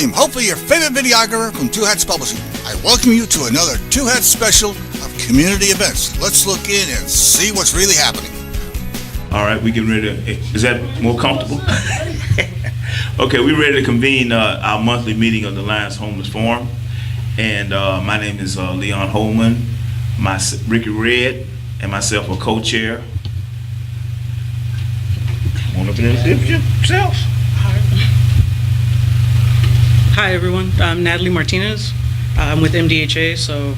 William, hopefully your favorite videographer from Two Hats Publishing. I welcome you to another Two Hats special of community events. Let's look in and see what's really happening. All right, we getting ready to, is that more comfortable? Okay, we're ready to convene our monthly meeting of the Lions Homeless Forum. And my name is Leon Holman, Ricky Red, and myself are co-chair. Come on up and introduce yourself. Hi everyone, I'm Natalie Martinez. I'm with MDHA. So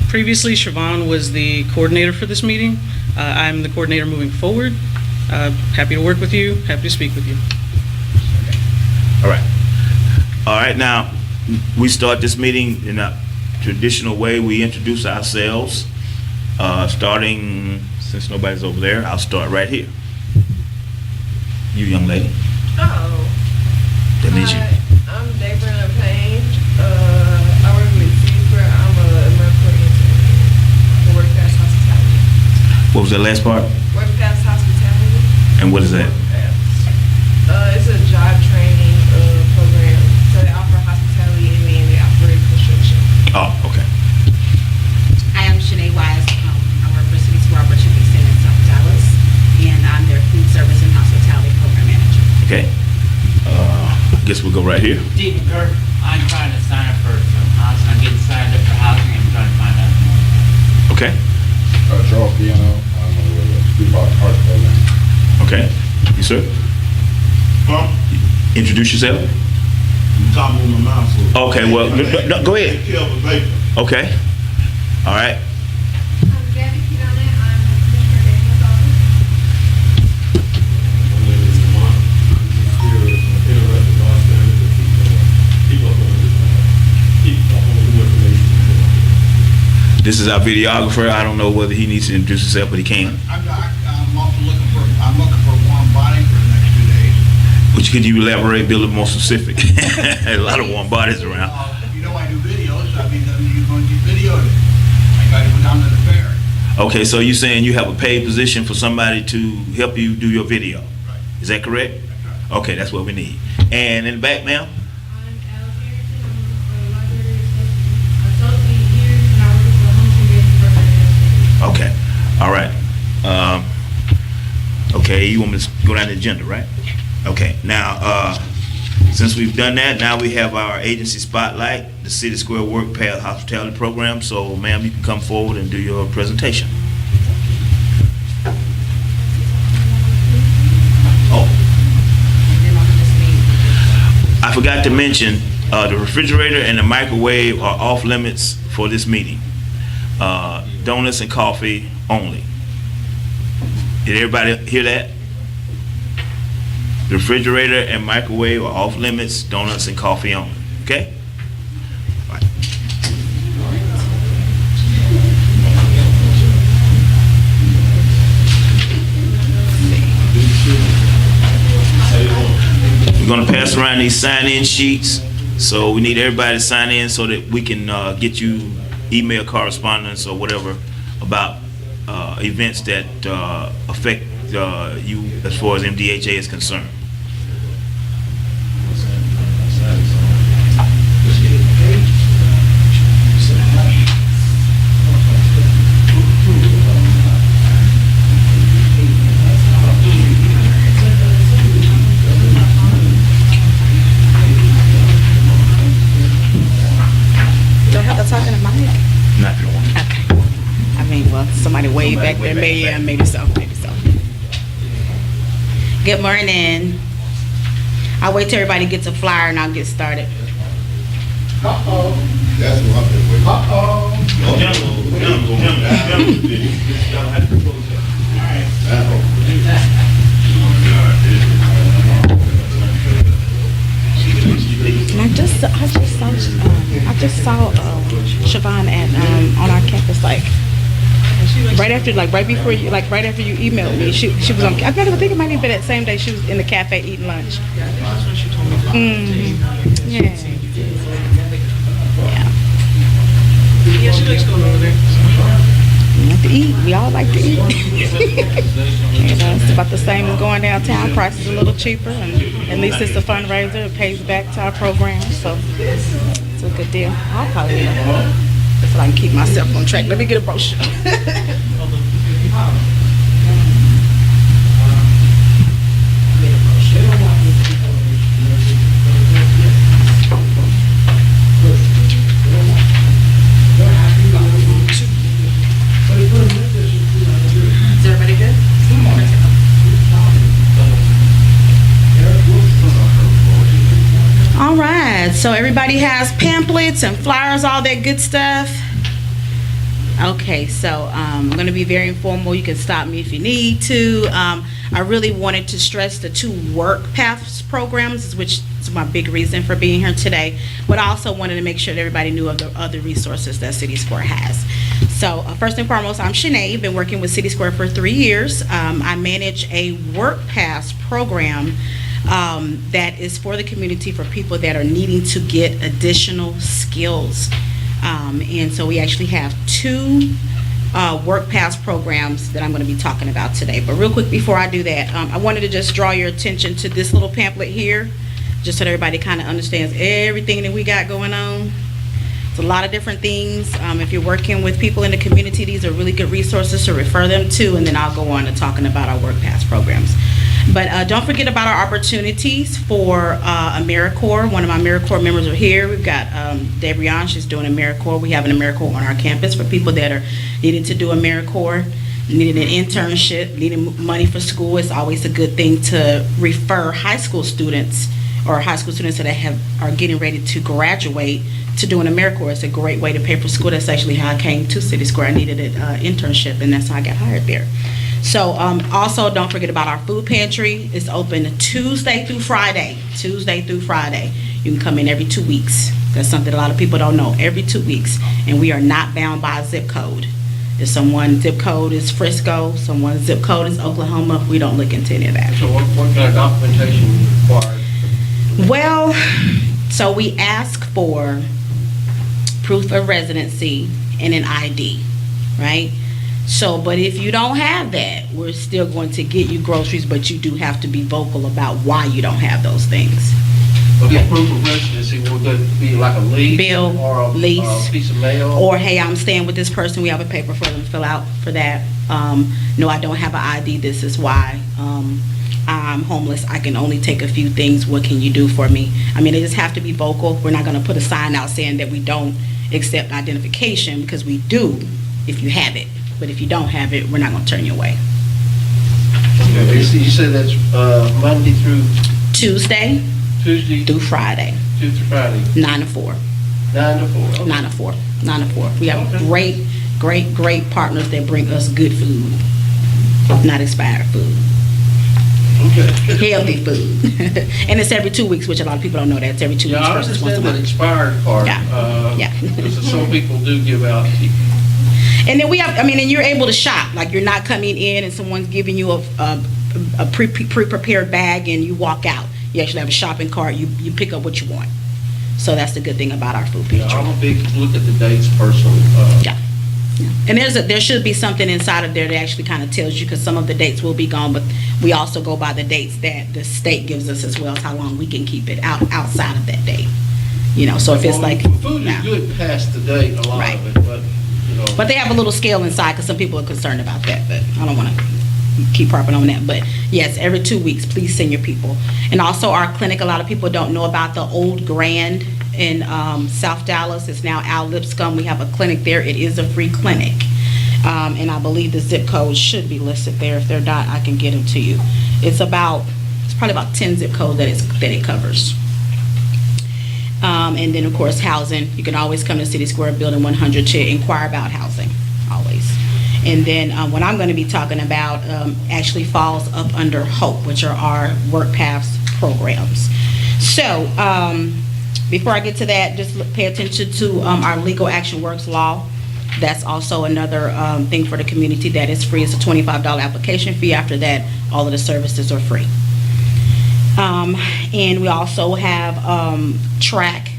previously Siobhan was the coordinator for this meeting. I'm the coordinator moving forward. Happy to work with you, happy to speak with you. All right, now we start this meeting in a traditional way. We introduce ourselves, starting, since nobody's over there, I'll start right here. You young lady. That means you. I'm Deborah Payne. I work with Secret. I'm a medical intern for Work Past Hospitality. What was that last part? Work Past Hospitality. And what is that? It's a job training program. So they offer hospitality and then they operate construction. Oh, okay. Hi, I'm Shanae Wise. I work for City School Opportunity Center in South Dallas, and I'm their food service and hospitality program manager. Okay. I guess we'll go right here. Stephen Kirk, I'm trying to sign up for some housing. I'm getting signed up for housing. I'm trying to find out more. Okay. Charles Piano, I'm with the Student Art Program. Okay. You sir? Huh? Introduce yourself. You talking with my mouth full. Okay, well, no, go ahead. Take care of a baby. Okay. All right. I'm Gabby Kidonet. I'm Commissioner Daniel's office. My name is Lamont. I'm just here as an interested bystander to keep up on the new information. This is our videographer. I don't know whether he needs to introduce himself, but he can. I'm also looking for a warm body for the next 2 days. Which could you elaborate, be a little more specific? A lot of warm bodies around. You know I do videos, so I mean, you're going to get videoed. I got to go down to the fair. Okay, so you're saying you have a paid position for somebody to help you do your video? Right. Is that correct? That's right. Okay, that's what we need. And in the back, ma'am? I'm Alice Harrison. I'm a library associate here, and I work for Home Convention Program. Okay, all right. Okay, you want me to go down the agenda, right? Okay, now, since we've done that, now we have our agency spotlight, the City Square Work Path Hospitality Program. So, ma'am, you can come forward and do your presentation. Oh, I forgot to mention, the refrigerator and the microwave are off limits for this meeting. Donuts and coffee only. Did everybody hear that? The refrigerator and microwave are off limits, donuts and coffee only, okay? All right. We're gonna pass around these sign-in sheets, so we need everybody to sign in so that we can get you email correspondence or whatever about events that affect you as far as MDHA is concerned. Do I have to talk in the mic? Not if you don't want to. Okay. I mean, well, somebody way back there, maybe so. Good morning. I'll wait till everybody gets a flyer and I'll get started. That's what I'm doing. And I just saw Siobhan at on our campus, like right after you emailed me. She was on. I think it might have been that same day she was in the cafe eating lunch. That's what she told me about. Yeah. Yeah, she likes going over there. like to eat. We all like to eat. It's about the same as going downtown. Price is a little cheaper, and at least it's a fundraiser. It pays back to our program, so it's a good deal. I'll probably do that so I can keep myself on track. Let me get a brochure. Is everybody good? All right, so everybody has pamphlets and flyers, all that good stuff. Okay, so I'm going to be very informal. You can stop me if you need to. I really wanted to stress the 2 work paths programs, which is my big reason for being here today. But I also wanted to make sure that everybody knew of the other resources that City Square has. So first and foremost, I'm Shanae. Been working with City Square for 3 years. I manage a work paths program that is for the community for people that are needing to get additional skills. And so we actually have 2 work paths programs that I'm going to be talking about today. But real quick before I do that, I wanted to just draw your attention to this little pamphlet here, just so that everybody kind of understands everything that we got going on. It's a lot of different things. If you're working with people in the community, these are really good resources to refer them to, and then I'll go on to talking about our work paths programs. But don't forget about our opportunities for AmeriCorps. One of my AmeriCorps members are here. We've got Debrianne, she's doing AmeriCorps. We have an AmeriCorps on our campus for people that are needing to do AmeriCorps, needing an internship, needing money for school. It's always a good thing to refer high school students or high school students that are getting ready to graduate to do an AmeriCorps. It's a great way to pay for school. That's actually how I came to City Square. I needed an internship, and that's how I got hired there. So also don't forget about our food pantry. It's open Tuesday through Friday. Tuesday through Friday. You can come in every 2 weeks. That's something a lot of people don't know. Every 2 weeks. And we are not bound by a zip code. If someone's zip code is Frisco, someone's zip code is Oklahoma, we don't look into any of that. So what kind of documentation is required? Well, so we ask for proof of residency and an ID, right? So, but if you don't have that, we're still going to get you groceries, but you do have to be vocal about why you don't have those things. Okay, proof of residency, will that be like a lease? Bill, or a lease, piece of mail? Or, hey, I'm staying with this person, we have a paper for them to fill out for that. No, I don't have an ID, this is why. I'm homeless, I can only take a few things, what can you do for me? I mean, they just have to be vocal. We're not gonna put a sign out saying that we don't accept identification, because we do if you have it. But if you don't have it, we're not gonna turn you away. Okay, so you said that's Monday through Tuesday Tuesday through Friday, 2 through Friday, 9 to 4. 9 to 4. Okay. 9 to 4. 9 to 4. We have Okay. great partners that bring us good food, not expired food. Okay. Healthy food. And it's every 2 weeks, which a lot of people don't know that. It's every 2 Yeah, weeks I versus once a understand that month. expired part. Yeah. Because some people do give out. And then we have, I mean, and you're able to shop. Like, you're not coming in and someone's giving you a pre-prepared bag and you walk out. You actually have a shopping cart. You pick up what you want. So that's the good thing about our food Yeah, pantry. I'm a big look at the dates person. Yeah. Yeah. And there should be something inside of there that actually kind of tells you, because some of the dates will be gone, but we also go by the dates that the state gives us as well as how long we can keep it outside of that date. You know, so if it's like, Food is yeah. good past the date, a lot Right. of it, but, you know. But they have a little scale inside, because some people are concerned about that, but I don't want to keep harping on that. But yes, every 2 weeks, please send your people. And also our clinic, a lot of people don't know about the Old Grand in South Dallas. It's now Al Lipscomb. We have a clinic there. It is a free clinic. And I believe the zip codes should be listed there. If they're not, I can get them to you. It's probably about 10 zip codes that it covers. And then, of course, housing. You can always come to City Square Building 100 to inquire about housing, always. And then what I'm going to be talking about actually falls up under HOPE, which are our work paths programs. So before I get to that, just pay attention to our Legal Action Works law. That's also another thing for the community that is free. It's a $25 application fee. After that, all of the services are free. And we also have TRAC,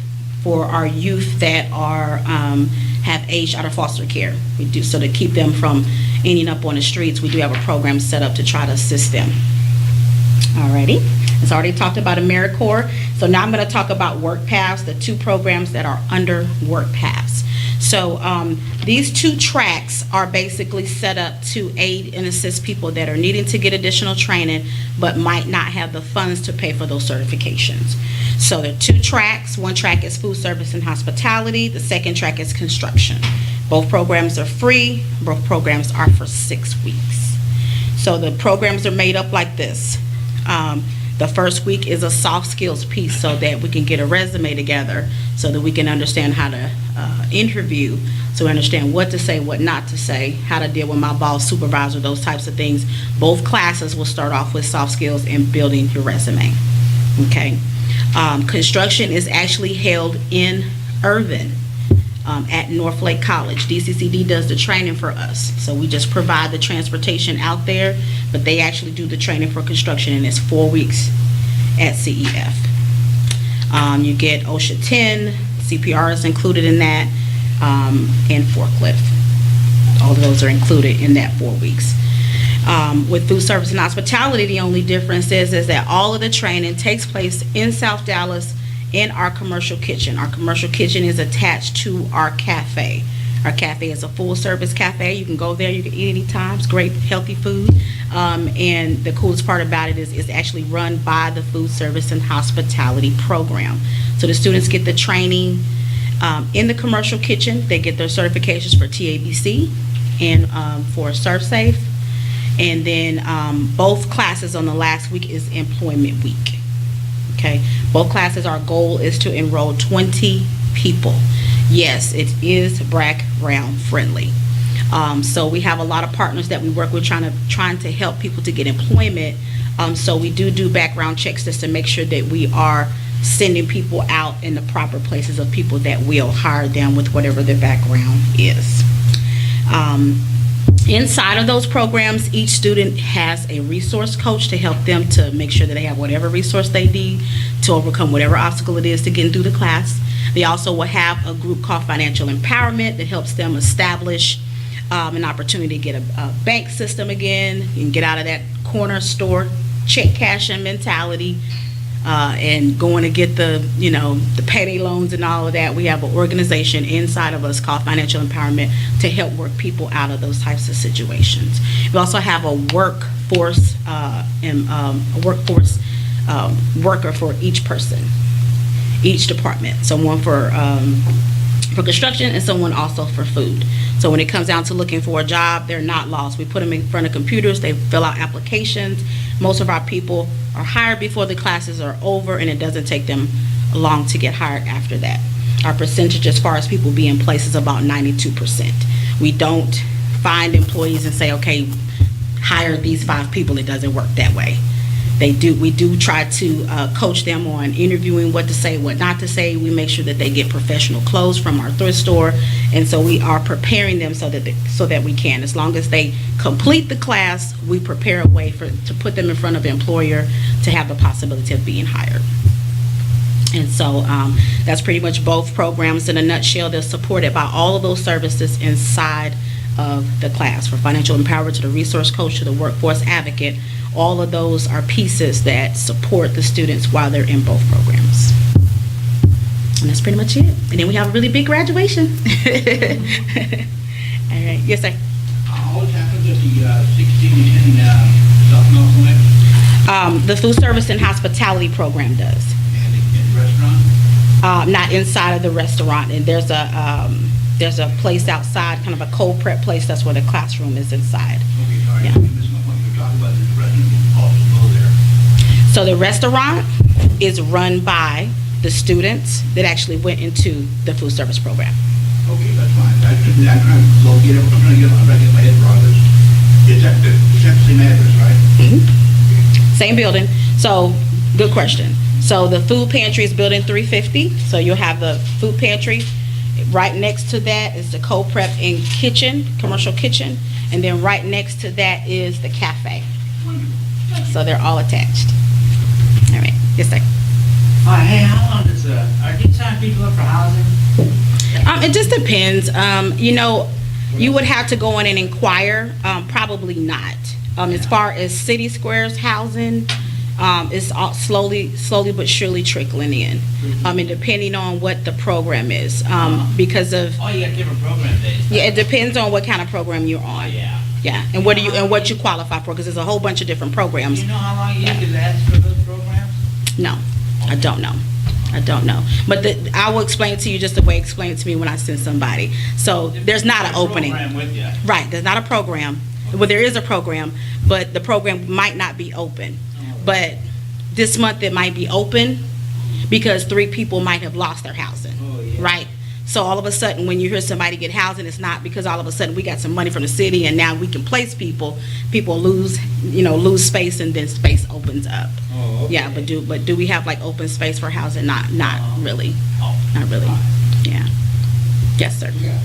for our youth that are have aged out of foster care. We do so to keep them from ending up on the streets. We do have a program set up to try to assist them. Alrighty, it's already talked about AmeriCorps. So now I'm going to talk about WorkPaths, the two programs that are under WorkPaths. So these two tracks are basically set up to aid and assist people that are needing to get additional training but might not have the funds to pay for those certifications. So there are two tracks. One track is food service and hospitality. The second track is construction. Both programs are free. Both programs are for 6 weeks. So the programs are made up like this. The first week is a soft skills piece so that we can get a resume together so that we can understand how to interview, so we understand what to say, what not to say, how to deal with my boss, supervisor, those types of things. Both classes will start off with soft skills and building your resume. Okay. Construction is actually held in Irvin at Northlake College. DCCD does the training for us. So we just provide the transportation out there, but they actually do the training for construction, and it's 4 weeks at CEF. You get OSHA 10, CPR is included in that, and forklift. All of those are included in that 4 weeks. With food service and hospitality, the only difference is that all of the training takes place in South Dallas in our commercial kitchen. Our commercial kitchen is attached to our cafe. Our cafe is a full service cafe. You can go there, you can eat anytime. It's great, healthy food. And the coolest part about it is it's actually run by the food service and hospitality program. So the students get the training in the commercial kitchen. They get their certifications for TABC and for ServSafe. And then both classes on the last week is employment week. Okay, both classes, our goal is to enroll 20 people. Yes, it is background friendly. So we have a lot of partners that we work with trying to help people to get employment. So we do background checks just to make sure that we are sending people out in the proper places of people that will hire them with whatever their background is. Inside of those programs, each student has a resource coach to help them to make sure that they have whatever resource they need to overcome whatever obstacle it is to get through the class. They also will have a group called Financial Empowerment that helps them establish an opportunity to get a bank system again. You can get out of that corner store check cashing mentality and going to get the payday loans and all of that. We have an organization inside of us called Financial Empowerment to help work people out of those types of situations. We also have a workforce worker for each person, each department. Someone for construction and someone also for food. So when it comes down to looking for a job, they're not lost. We put them in front of computers, they fill out applications. Most of our people are hired before the classes are over, and it doesn't take them long to get hired after that. Our percentage as far as people being placed is about 92%. We don't find employees and say, okay, hire these 5 people. It doesn't work that way. We do try to coach them on interviewing, what to say, what not to say. We make sure that they get professional clothes from our thrift store, and so we are preparing them so that we can. As long as they complete the class, we prepare a way to put them in front of the employer to have the possibility of being hired. And so that's pretty much both programs in a nutshell. They're supported by all of those services inside of the class, from financial empowerment to the resource coach to the workforce advocate. All of those are pieces that support the students while they're in both programs. And that's pretty much it. And then we have a really big graduation. All right. Yes, sir. What happens at the 1610 South Northwest? The food service and hospitality program does. And in restaurant? Not inside of the restaurant. And there's a place outside, kind of a cold prep place. That's where the classroom is inside. Okay, sorry. Yeah. I missed my point. You were talking about the restaurant also go there. So the restaurant is run by the students that actually went into the food service program. Okay, that's fine. I'm trying to locate it. I'm trying to get my head around this. It's at the same address, right? Mm-hmm. Same building. So, good question. So the food pantry is building 350. So you'll have the food pantry. Right next to that is the cold prep and kitchen, commercial kitchen. And then right next to that is the cafe. So they're all attached. All right. Yes, sir. Hey, how long does, are these signing people up for housing? It just depends. You know, you would have to go in and inquire. Probably not. As far as city squares housing, it's all slowly but surely trickling in. And depending on what the program is, because of Oh, you got different program days. yeah, it depends on what kind of program you're on. Yeah. Yeah, and what you qualify for, because there's a whole bunch of different Do programs. you know how long you could last for those programs? No, I don't know. I don't know. But I will explain to you just the way it explained to me when I send somebody. So there's not an opening. Program with you. Right, there's not a program. Well, there is a program, but the program might not be open. But this month it might be open because 3 people might have lost their housing. Oh, yeah. Right? So all of a sudden, when you hear somebody get housing, it's not because all of a sudden we got some money from the city and now we can place people. People lose space, and then space opens up. Oh, okay. Yeah, but do we have like open space for housing? Not really. Oh. Not really. Yeah. Yes, sir. Yeah,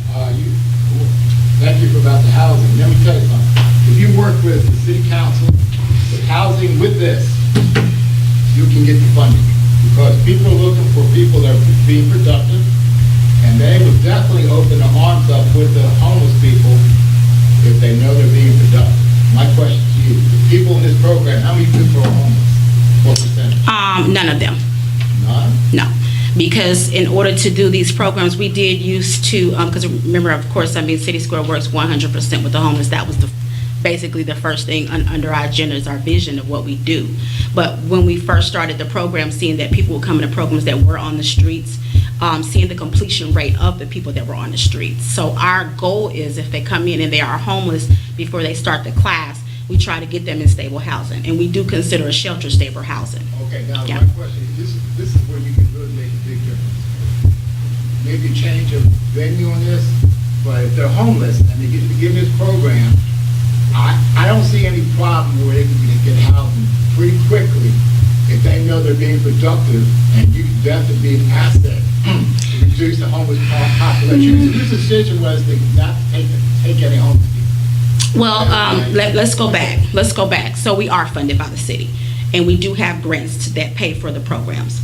thank you for about the housing. Let me tell you something. If you work with the city council, with housing with this, you can get the funding. Because people are looking for people that are being productive, and they would definitely open their arms up with the homeless people if they know they're being productive. My question to you, the people in this program, how many people are homeless? What percentage? None of them. None? No, because in order to do these programs, we did used to, because remember, of course, City Square works 100% with the homeless. That was basically the first thing under our agenda is our vision of what we do. But when we first started the program, seeing that people would come into programs that were on the streets, seeing the completion rate of the people that were on the streets. So our goal is if they come in and they are homeless before they start the class, we try to get them in stable housing. And we do consider a shelter stable housing. Okay, now Yeah. my question is, this is where you can really make a big difference. Maybe change of venue on this, but if they're homeless and they get to begin this program, I don't see any problem where they can get housing pretty quickly if they know they're being productive, and you can definitely be an asset to reduce the homeless population. So this decision was to not take any homeless people. Well, let's go back. Let's go back. So we are funded by the city, and we do have grants that pay for the programs.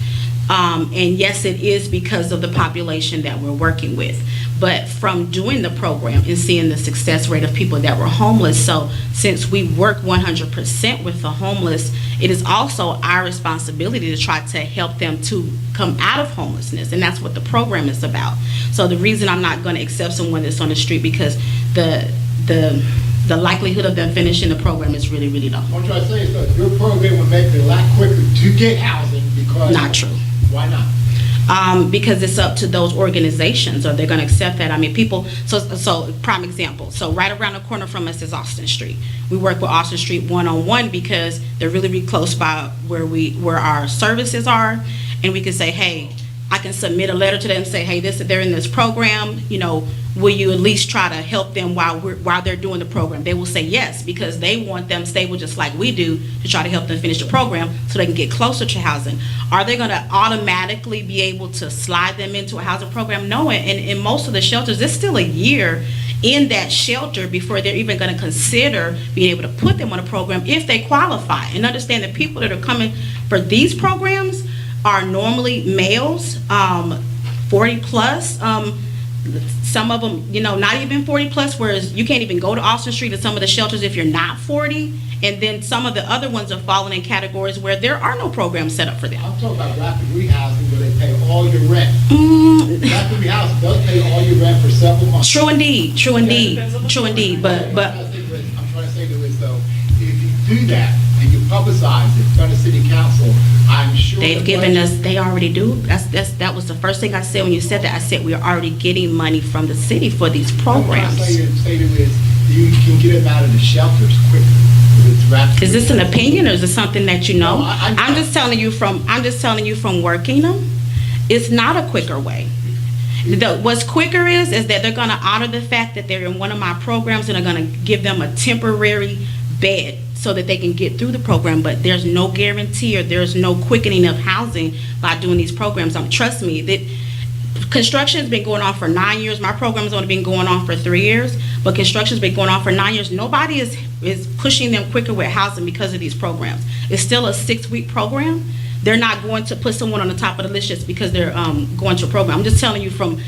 And yes, it is because of the population that we're working with. But from doing the program and seeing the success rate of people that were homeless, so since we work 100% with the homeless, it is also our responsibility to try to help them to come out of homelessness. And that's what the program is about. So the reason I'm not going to accept someone that's on the street, because the likelihood of them finishing the program is really, really low. What I'm trying to say is that your program would make it a lot quicker to get housing because... Not true. Why not? Because it's up to those organizations, or they're going to accept that. I mean, people, so prime example, so right around the corner from us is Austin Street. We work with Austin Street one-on-one because they're really, really close by where our services are, and we can say, hey, I can submit a letter to them and say, hey, they're in this program, will you at least try to help them while they're doing the program? They will say yes, because they want them stable just like we do to try to help them finish the program so they can get closer to housing. Are they going to automatically be able to slide them into a housing program? No, and in most of the shelters, it's still a year in that shelter before they're even going to consider being able to put them on a program if they qualify. And understand that people that are coming for these programs are normally males, 40 plus, some of them, not even 40 plus, whereas you can't even go to Austin Street at some of the shelters if you're not 40. And then some of the other ones are falling in categories where there are no programs set up for them. I'm talking about rapid rehousing where they pay all your rent. Rapid rehousing does pay all your rent for several months. True indeed, true indeed, true indeed, but I'm trying to say to is though, if you do that and you publicize it in front of city council, I'm sure they've given us, they already do. That was the first thing I said when you said that. I said we are already getting money from the city for these programs. What I'm trying to say to is you can get them out of the shelters quicker. Is this an opinion, or is it something that you know? No, I'm just telling you from working them. It's not a quicker way. What's quicker is that they're going to honor the fact that they're in one of my programs, and are going to give them a temporary bed so that they can get through the program. But there's no guarantee, or there's no quickening of housing by doing these programs. Trust me, that construction has been going on for 9 years. My program has only been going on for 3 years, but construction's been going on for 9 years. Nobody is pushing them quicker with housing because of these programs. It's still a 6-week program. they're not going to put someone on the top of the list just because they're going to a program. I'm just telling you from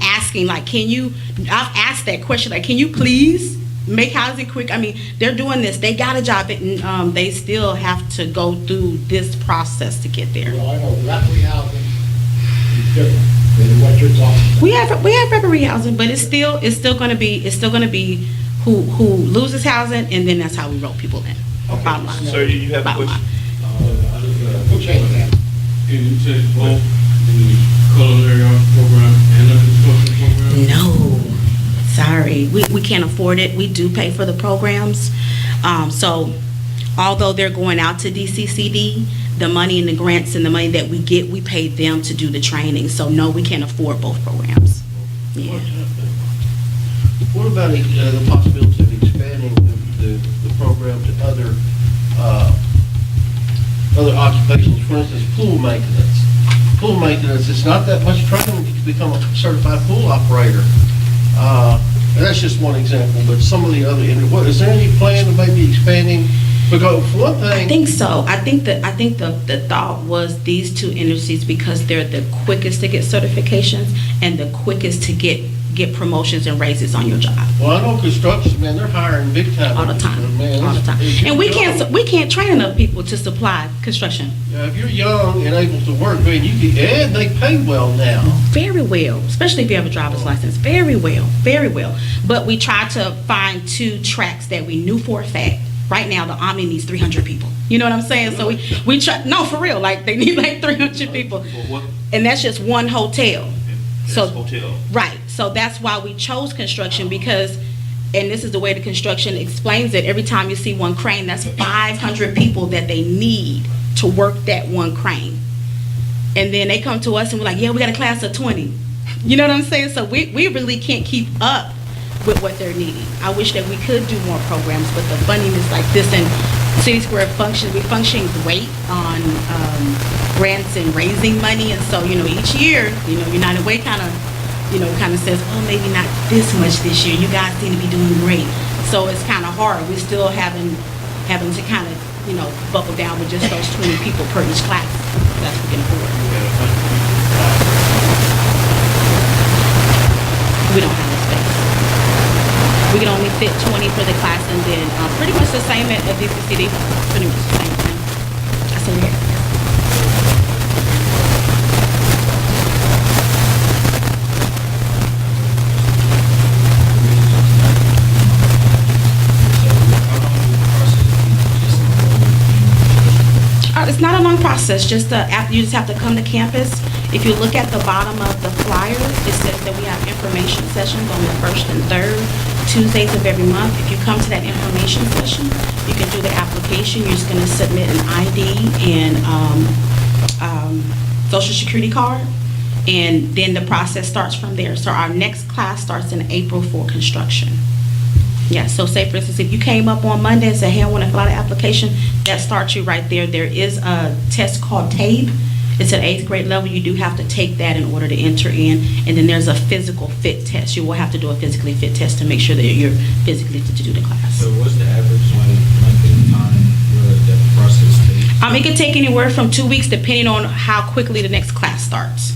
asking, like, I've asked that question, like, can you please make housing quick? I mean, they're doing this, they got a job, and they still have to go through this process to get there. Well, I know rapid housing is different than what you're talking about. We have rapid rehousing, but it's still gonna be who loses housing, and then that's how we roll people in. Bottom line. Sir, you have a Bottom question? line. We'll change that. Can you take both the culinary arts program and the construction program? No, sorry, we can't afford it. We do pay for the programs. So although they're going out to DCCD, the money and the grants and the money that we get, we pay them to do the training. So no, we can't afford both programs. Yeah. What about the possibility of expanding the program to other occupations? For instance, pool maintenance. Pool maintenance, it's not that much training to become a certified pool operator. And that's just one example, but some of the other, is there any plan to maybe expanding? Because for one thing, I think so. I think the thought was these two industries, because they're the quickest to get certifications and the quickest to get promotions and raises on your job. well, I know construction, man, they're hiring big time. All the time, Man, all the time. it's And we your job. can't train enough people to supply construction. Yeah, if you're young and able to work, man, and they pay well now. Very well, especially if you have a driver's license. Very well, very well. But we tried to find two tracks that we knew for a fact. Right now, the Omni needs 300 people. You know what I'm saying? So we try, no, for real, like they need like 300 people. And that's just one hotel. So Hotel. right. So that's why we chose construction, because, and this is the way the construction explains it, every time you see one crane, that's 500 people that they need to work that one crane. And then they come to us and we're like, yeah, we got a class of 20. You know what I'm saying? So we really can't keep up with what they're needing. I wish that we could do more programs, but the funding is like this, and City Square we function great on grants and raising money, and so, each year, United Way kind of says, oh, maybe not this much this year. You guys seem to be doing great. So it's kind of hard. We're still having to kind of, buckle down with just those 20 people per each class. That's what we can afford. We don't have the space. We can only fit 20 for the class, and then pretty much the same at DCCD. Pretty much the same thing. I said here. It's not a long process. You just have to come to campus. If you look at the bottom of the flyer, it says that we have information sessions on the 1st and 3rd Tuesdays of every month. If you come to that information session, you can do the application. You're just going to submit an ID and social security card, and then the process starts from there. So our next class starts in April for construction. Yeah, so say for instance, if you came up on Monday and said, hey, I want to fill out an application, that starts you right there. There is a test called TABE. It's at 8th grade level. You do have to take that in order to enter in. And then there's a physical fit test. You will have to do a physically fit test to make sure that you're physically fit to do the class. So what's the average length of time that the process takes? It can take anywhere from 2 weeks depending on how quickly the next class starts.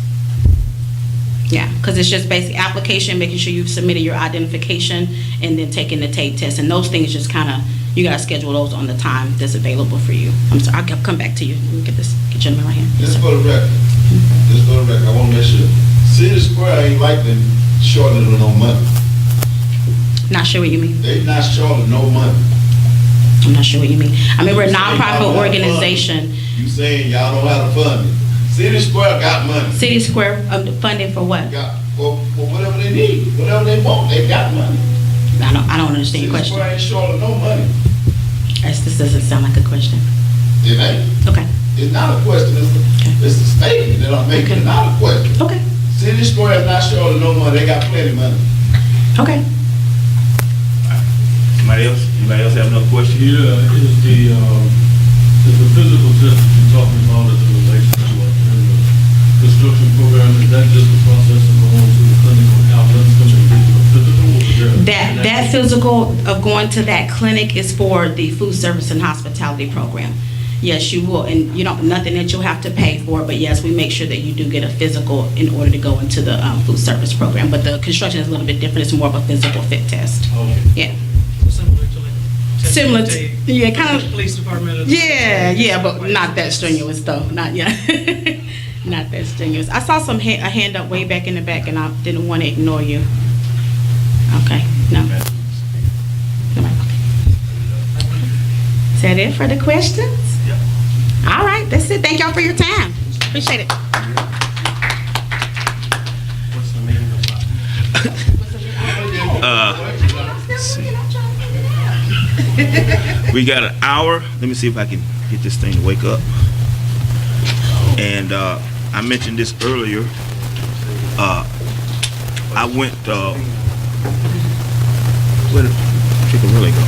Yeah, because it's just basic application, making sure you've submitted your identification, and then taking the TABE test. And those things just kind of, you got to schedule those on the time that's available for you. I'm sorry, I'll come back to you. Let me get this gentleman right here. Just for the record, I want to make sure. City Square ain't like them shorting it with no money. Not sure what you mean. They not shorting no money. I'm not sure what you mean. I mean, we're a You saying y'all nonprofit don't have organization. You saying y'all don't have to fund it. City Square got money. City Square funding for what? Got for whatever they need, whatever they want, they got money. I don't understand your question. City Square ain't short of no money. This doesn't sound like a question. It ain't. Okay. It's not a question, it's a statement that I'm making, Okay. it's not a question. Okay. City Square is not short of no money, they got plenty of money. Okay. Anybody else have another question? Yeah, is the physical test that you're talking about as it relates to the construction program, is that just the process of going to the clinical outlets, coming to the physical? Or is there That physical of going to that clinic is for the food service and hospitality program. yes, you will. And you don't, nothing that you'll have to pay for, but yes, we make sure that you do get a physical in order to go into the food service program. But the construction is a little bit different. It's more of a physical fit test. Okay. Yeah. Similar to like. Similar to, yeah, kind of. Police department. Yeah, but not that strenuous though. Not yet. Not that strenuous. I saw a hand up way back in the back, and I didn't want to ignore you. Okay, no. Is that it for the questions? All right, that's it. Thank y'all for your time. Appreciate it. What's the meeting about? We got an hour. Let me see if I can get this thing to wake up. And I mentioned this earlier. I went. Where did Chicken really go?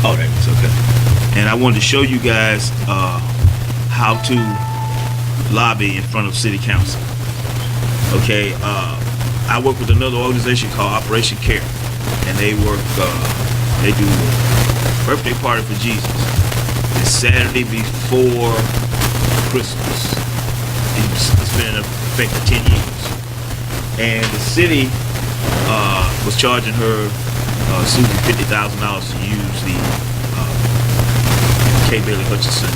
Oh, there it is. Okay. And I wanted to show you guys how to lobby in front of City Council. Okay. I work with another organization called Operation Care, and they work. They do birthday party for Jesus. It's Saturday before Christmas. It's been in effect for 10 years. And the city was charging her, Susan, $50,000 to use the K. Bailey Hutchinson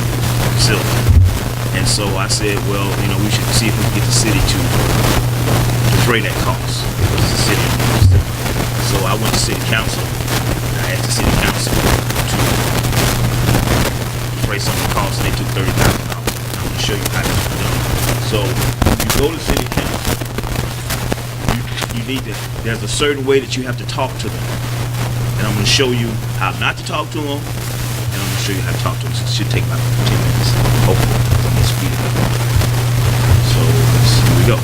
facility. And so I said, well, you know, we should see if we can get the city to defray that cost, because it's a city. So I went to City Council. I asked the City Council to defray some of the costs, and they took $30,000. I'm going to show you how this is done. So you go to City Council. You need to, there's a certain way that you have to talk to them. And I'm going to show you how not to talk to them, and I'm going to show you how to talk to them. So it should take about 10 minutes. Hopefully. I'm going to speed it up. So here we go.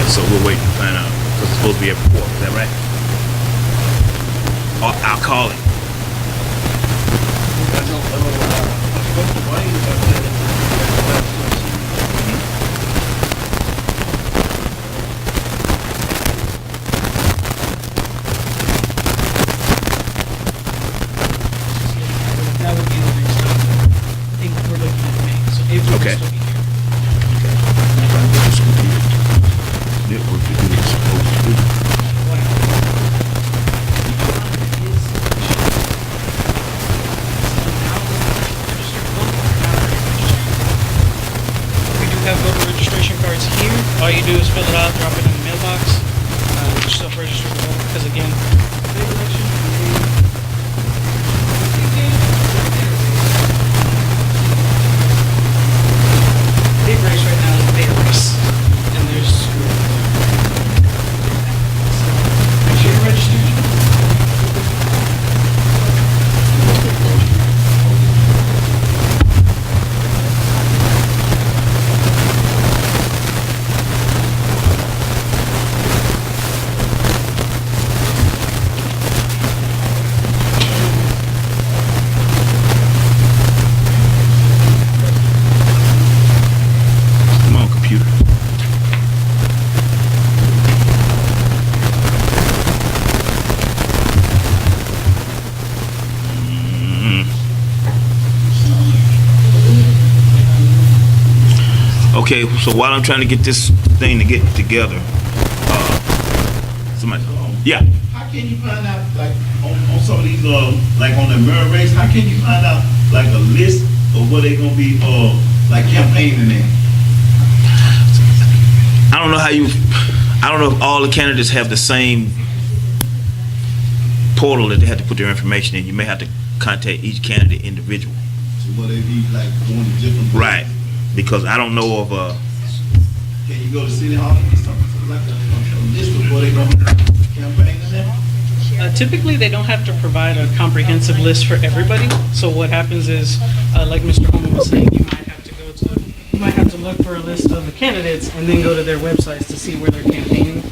So we're waiting to find out, because it's supposed to be every quarter, is that right? I'll call it. That would be the next time. I think we're looking at May, so April will Okay. still be here. Network to do what it's supposed to do. We do have voter registration cards here. All you do is fill it out, drop it in the mailbox, self-register to vote, because again, big election. Big race right now is the big race. And there's make sure you're registered. Come on, computer. Okay, so while I'm trying to get this thing to get together, somebody, yeah. How can you find out, like, on some of these, like on the mirror race, how can you find out, like, a list of what they gonna be, like, campaigning in? I don't know if all the candidates have the same portal that they have to put their information in. You may have to contact each candidate individually. So will they be, like, going to different places? Right, because I don't know of Can you go to City Hall or something like that? list before they come campaign in there? Typically, they don't have to provide a comprehensive list for everybody. So what happens is, like Mr. Holman was saying, you might have to look for a list of the candidates and then go to their websites to see where they're campaigning.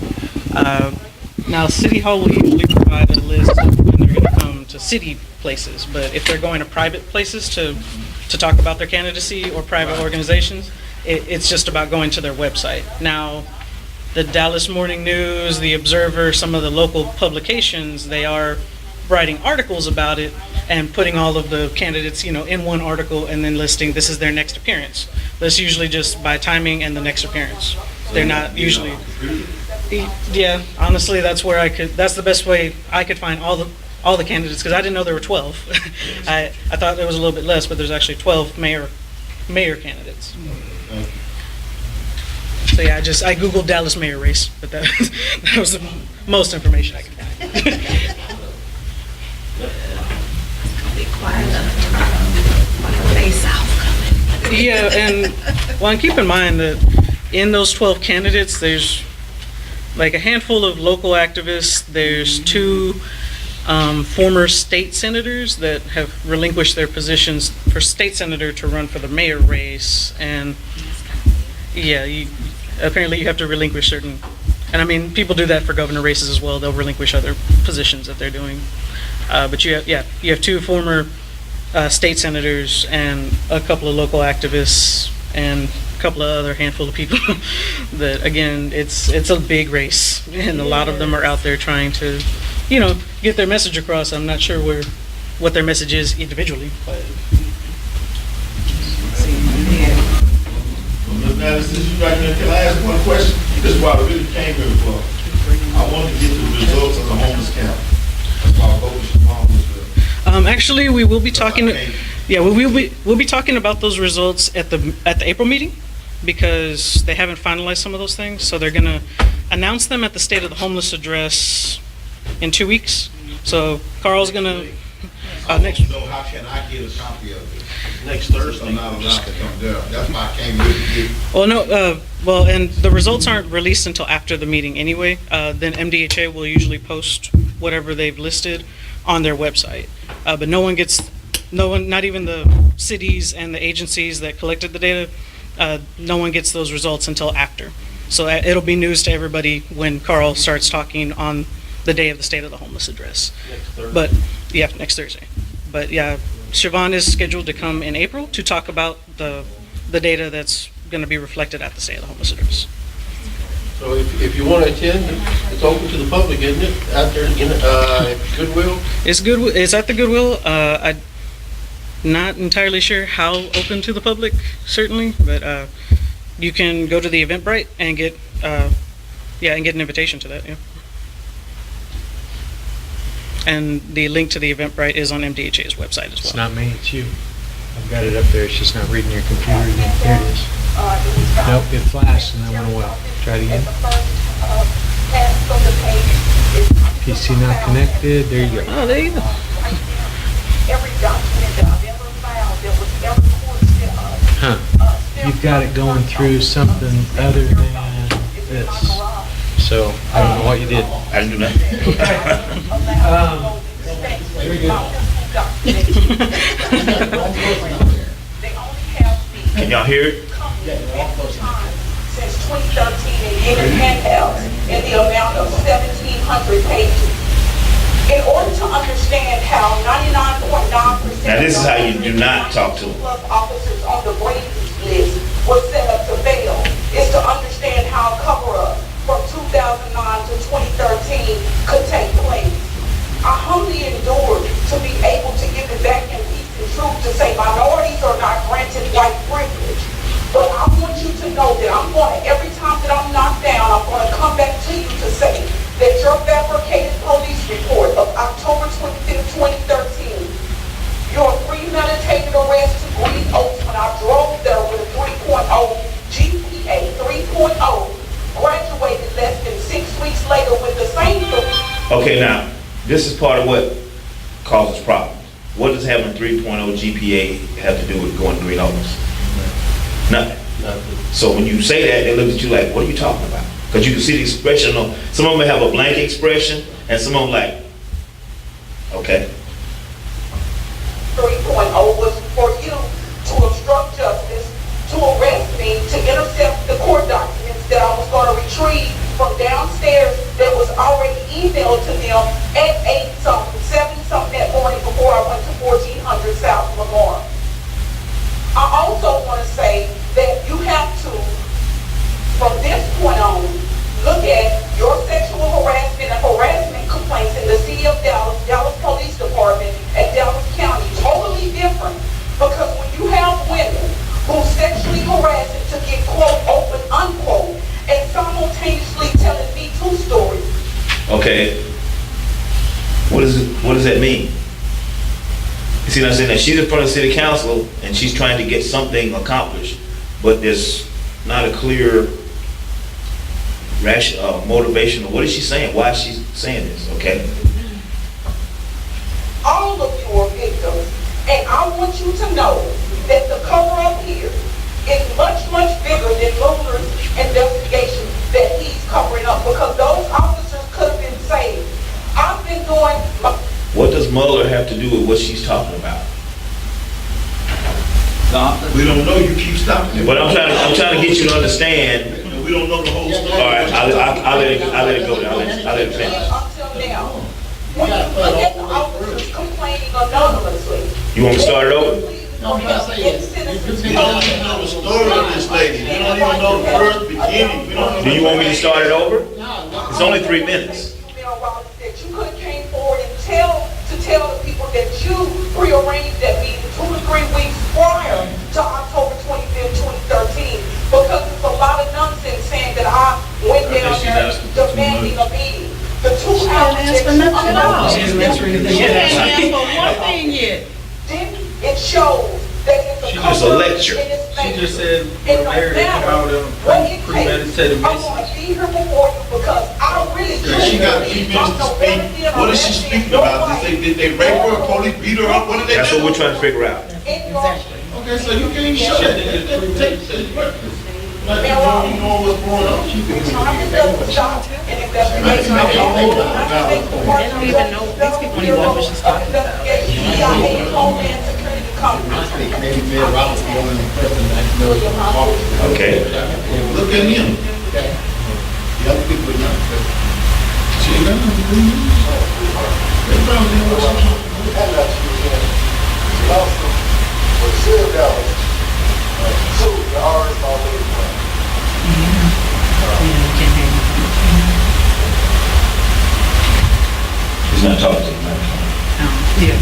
Now, City Hall will usually provide a list of when they're going to come to city places, but if they're going to private places to talk about their candidacy or private organizations, it's just about going to their website. Now, the Dallas Morning News, the Observer, some of the local publications, they are writing articles about it and putting all of the candidates, in one article and then listing this is their next appearance. That's usually just by timing and the next appearance. They're not usually. Yeah, honestly, that's the best way I could find all the candidates, because I didn't know there were 12. I thought there was a little bit less, but there's actually 12 mayor candidates. So yeah, I Googled Dallas mayor race, but that was the most information I could find. Yeah, and keep in mind that in those 12 candidates, there's like a handful of local activists. There's 2 former state senators that have relinquished their positions for state senator to run for the mayor race, and yeah, apparently you have to relinquish certain, and I mean, people do that for governor races as well. They'll relinquish other positions that they're doing. But you have 2 former state senators and a couple of local activists and a couple of other handful of people that, again, it's a big race, and a lot of them are out there trying to, get their message across. I'm not sure what their message is individually, but. Now, since you right here, can I ask one question? This is why I really came here for. I wanted to get the results of the homeless camp. That's why I focused on homeless. Actually, we will be talking. Yeah, we'll be talking about those results at the April meeting, because they haven't finalized some of those things. So they're gonna announce them at the State of the Homeless address in 2 weeks. So Carl's gonna next. So how can I get a copy of it? Next Thursday. I'm not allowed to come down. That's why I came here to get. Well, no. And the results aren't released until after the meeting anyway. Then MDHA will usually post whatever they've listed on their website. But no one, not even the cities and the agencies that collected the data, no one gets those results until after. So it'll be news to everybody when Carl starts talking on the day of the State of the Homeless address. Next Thursday. But yeah, next Thursday. But yeah, Siobhan is scheduled to come in April to talk about the data that's going to be reflected at the State of the Homeless address. So if you want to attend, it's open to the public, isn't it? Out there, Goodwill? It's at the Goodwill. I'm not entirely sure how open to the public, certainly, but you can go to the Eventbrite and get an invitation to that. Yeah. And the link to the Eventbrite is on MDHA's website as well. It's not me, it's you. I've got it up there, it's just not reading your computer. There it is. Nope, it flashed and then went away. Try it again. PC not connected, there you go. Oh, there you go. Huh. You've got it going through something other than this. So, I don't know what you did. I didn't do nothing. Very good. Can y'all hear it? Since 2013 and handhelds in the amount of 1,700 pages. In order to understand how 99.9% Now this is how you do not talk to them. officers on the Brady's list was set up to fail, is to understand how cover-up from 2009 to 2013 could take place. I humbly endured to be able to give it back in peace and truth to say minorities are not granted white privilege. But I want you to know that every time that I'm knocked down, I'm going to come back to you to say that your fabricated police report of October 25th, 2013, your premeditated arrest to Green Oaks when I drove there with a 3.0 GPA 3.0, graduated less than 6 weeks later with the same. Okay, now, this is part of what causes problems. What does having a 3.0 GPA have to do with going to Green Oaks? Nothing. So when you say that, they look at you like, what are you talking about? Because you can see the expression on, some of them have a blank expression, and some of them like, okay. 3.0 was for you to obstruct justice, to arrest me, to intercept the court documents that I was going to retrieve from downstairs that was already emailed to them at 7-something that morning before I went to 1400 South Lamar. I also want to say that you have to, from this point on, look at your sexual harassment and harassment complaints in the city of Dallas, Dallas Police Department, and Dallas County. Totally different. Because when you have women who sexually harass it to get, quote, open, unquote, and simultaneously telling me 2 stories. Okay. What does that mean? You see what I'm saying? That she's in front of city council and she's trying to get something accomplished, but there's not a clear motivation. What is she saying? Why is she saying this? Okay. All of you are victims, and I want you to know that the cover-up here is much, much bigger than Mueller's investigation that he's covering up, because those officers could have been saved. I've been doing What does Mueller have to do with what she's talking about? We don't know, you keep stopping. But I'm trying to get you to understand. We don't know the whole story. All right, I'll let it go. I'll let it finish. until now. When you look at the officers complaining anonymously. You want me to start it over? You don't even know the story of this lady. You don't even know the first beginning. Do you want me to start it over? It's only 3 minutes. That you could have came forward and tell the people that you prearranged that meeting 2 to 3 weeks prior to October 25th, 2013, because it's a lot of nonsense saying that I went down there demanding a meeting. The 2 hours that She hasn't answered anything yet. She ain't asked for one thing yet. then it shows that it's a It's a lecture. She just said, It we're don't married to come out matter of what it takes. premeditated I'm message. gonna be here before you because I really She got 2 minutes to speak. What is she speaking about? Did they rape her, police beat her up? What did they do? That's what we're trying to figure out. Okay, so you can't show that. Like you don't know what's going on. Time is up to stop and investigate. They don't even know, these people don't even know what she's talking about. CIA, Homeland Security companies. Okay. Look at him. Young people are not. She ain't got nothing to do with it. They probably know what she's talking about. She's not talking to you. Yeah.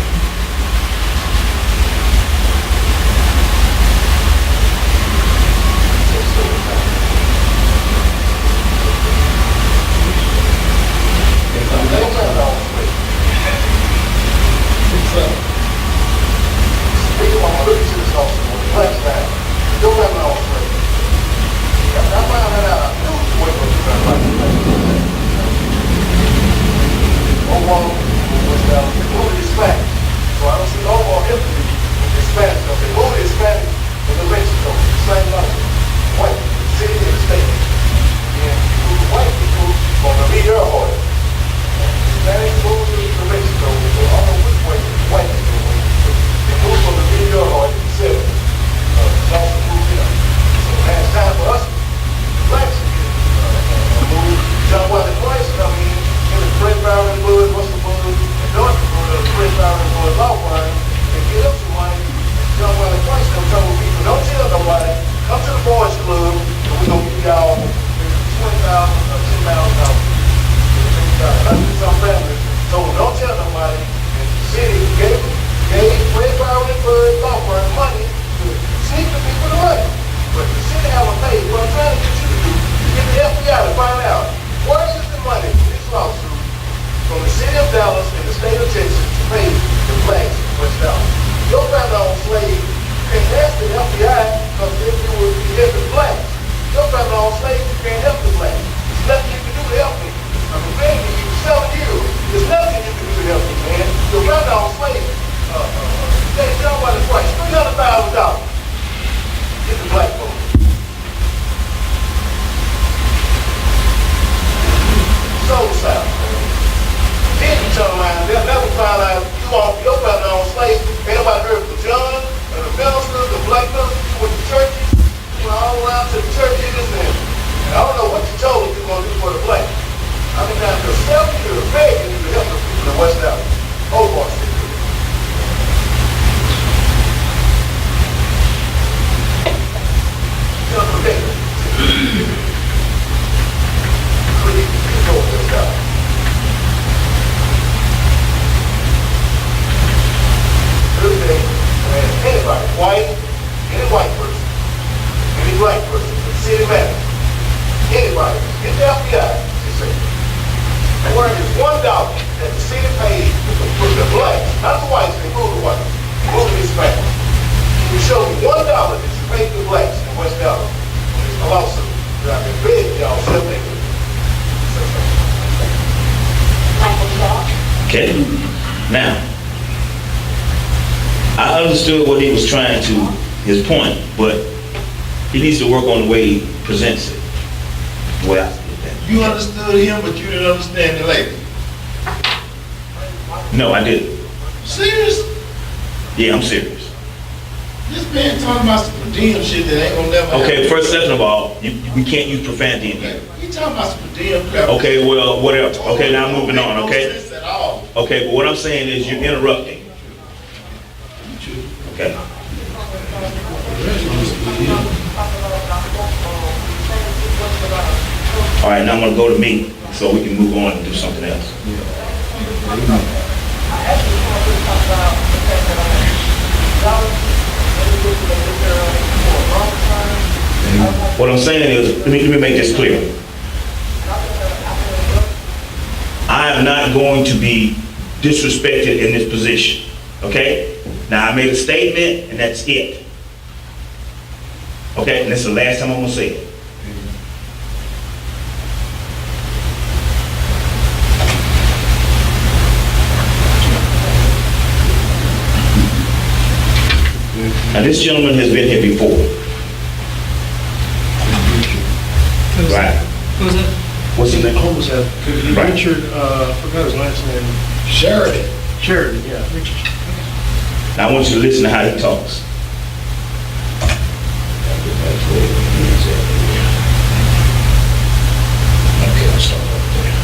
found out you all, your family on slaves. Ain't nobody heard from John, and the ministers, the black ministers, you went to churches, you went all around to the churches, and I don't know what you told them you were going to do for the black. I've been down to 7 years begging you to help the people in West Dallas. Hobart Street. Anybody, any white person, any black person, city manager, anybody, in the FBI, they say, where is $1 that the city pays for the blacks, not the whites, they move the whites, move the Hispanics. You show me $1 that you pay the blacks in West Dallas. It's a lawsuit that I've been begging y'all 7 days. Okay. Now, I understood what he was trying to, his point, but he needs to work on the way he presents it. Well, You understood him, but you didn't understand the lady. no, I didn't. Serious? Yeah, I'm serious. This man talking about some per diem shit that ain't gonna never happen. Okay, first, second of all, we can't use profanity in here. He talking about some per diem crap. Okay, well, whatever. Okay, now moving on, okay? No sense at all. Okay, but what I'm saying is you're interrupting. Okay. All right, now I'm gonna go to me, so we can move on and do something else. What I'm saying is, let me make this clear. I am not going to be disrespected in this position, okay? Now, I made a statement, and that's it. Okay, and this is the last time I'm gonna say it. Now, this gentleman has been here before. Right. Who's that? What's his name? Homeless have, Right. Richard, forgot his last name. Sheridan. Sheridan, yeah. Richard. Now, I want you to listen to how he talks. Okay, I'll start over there.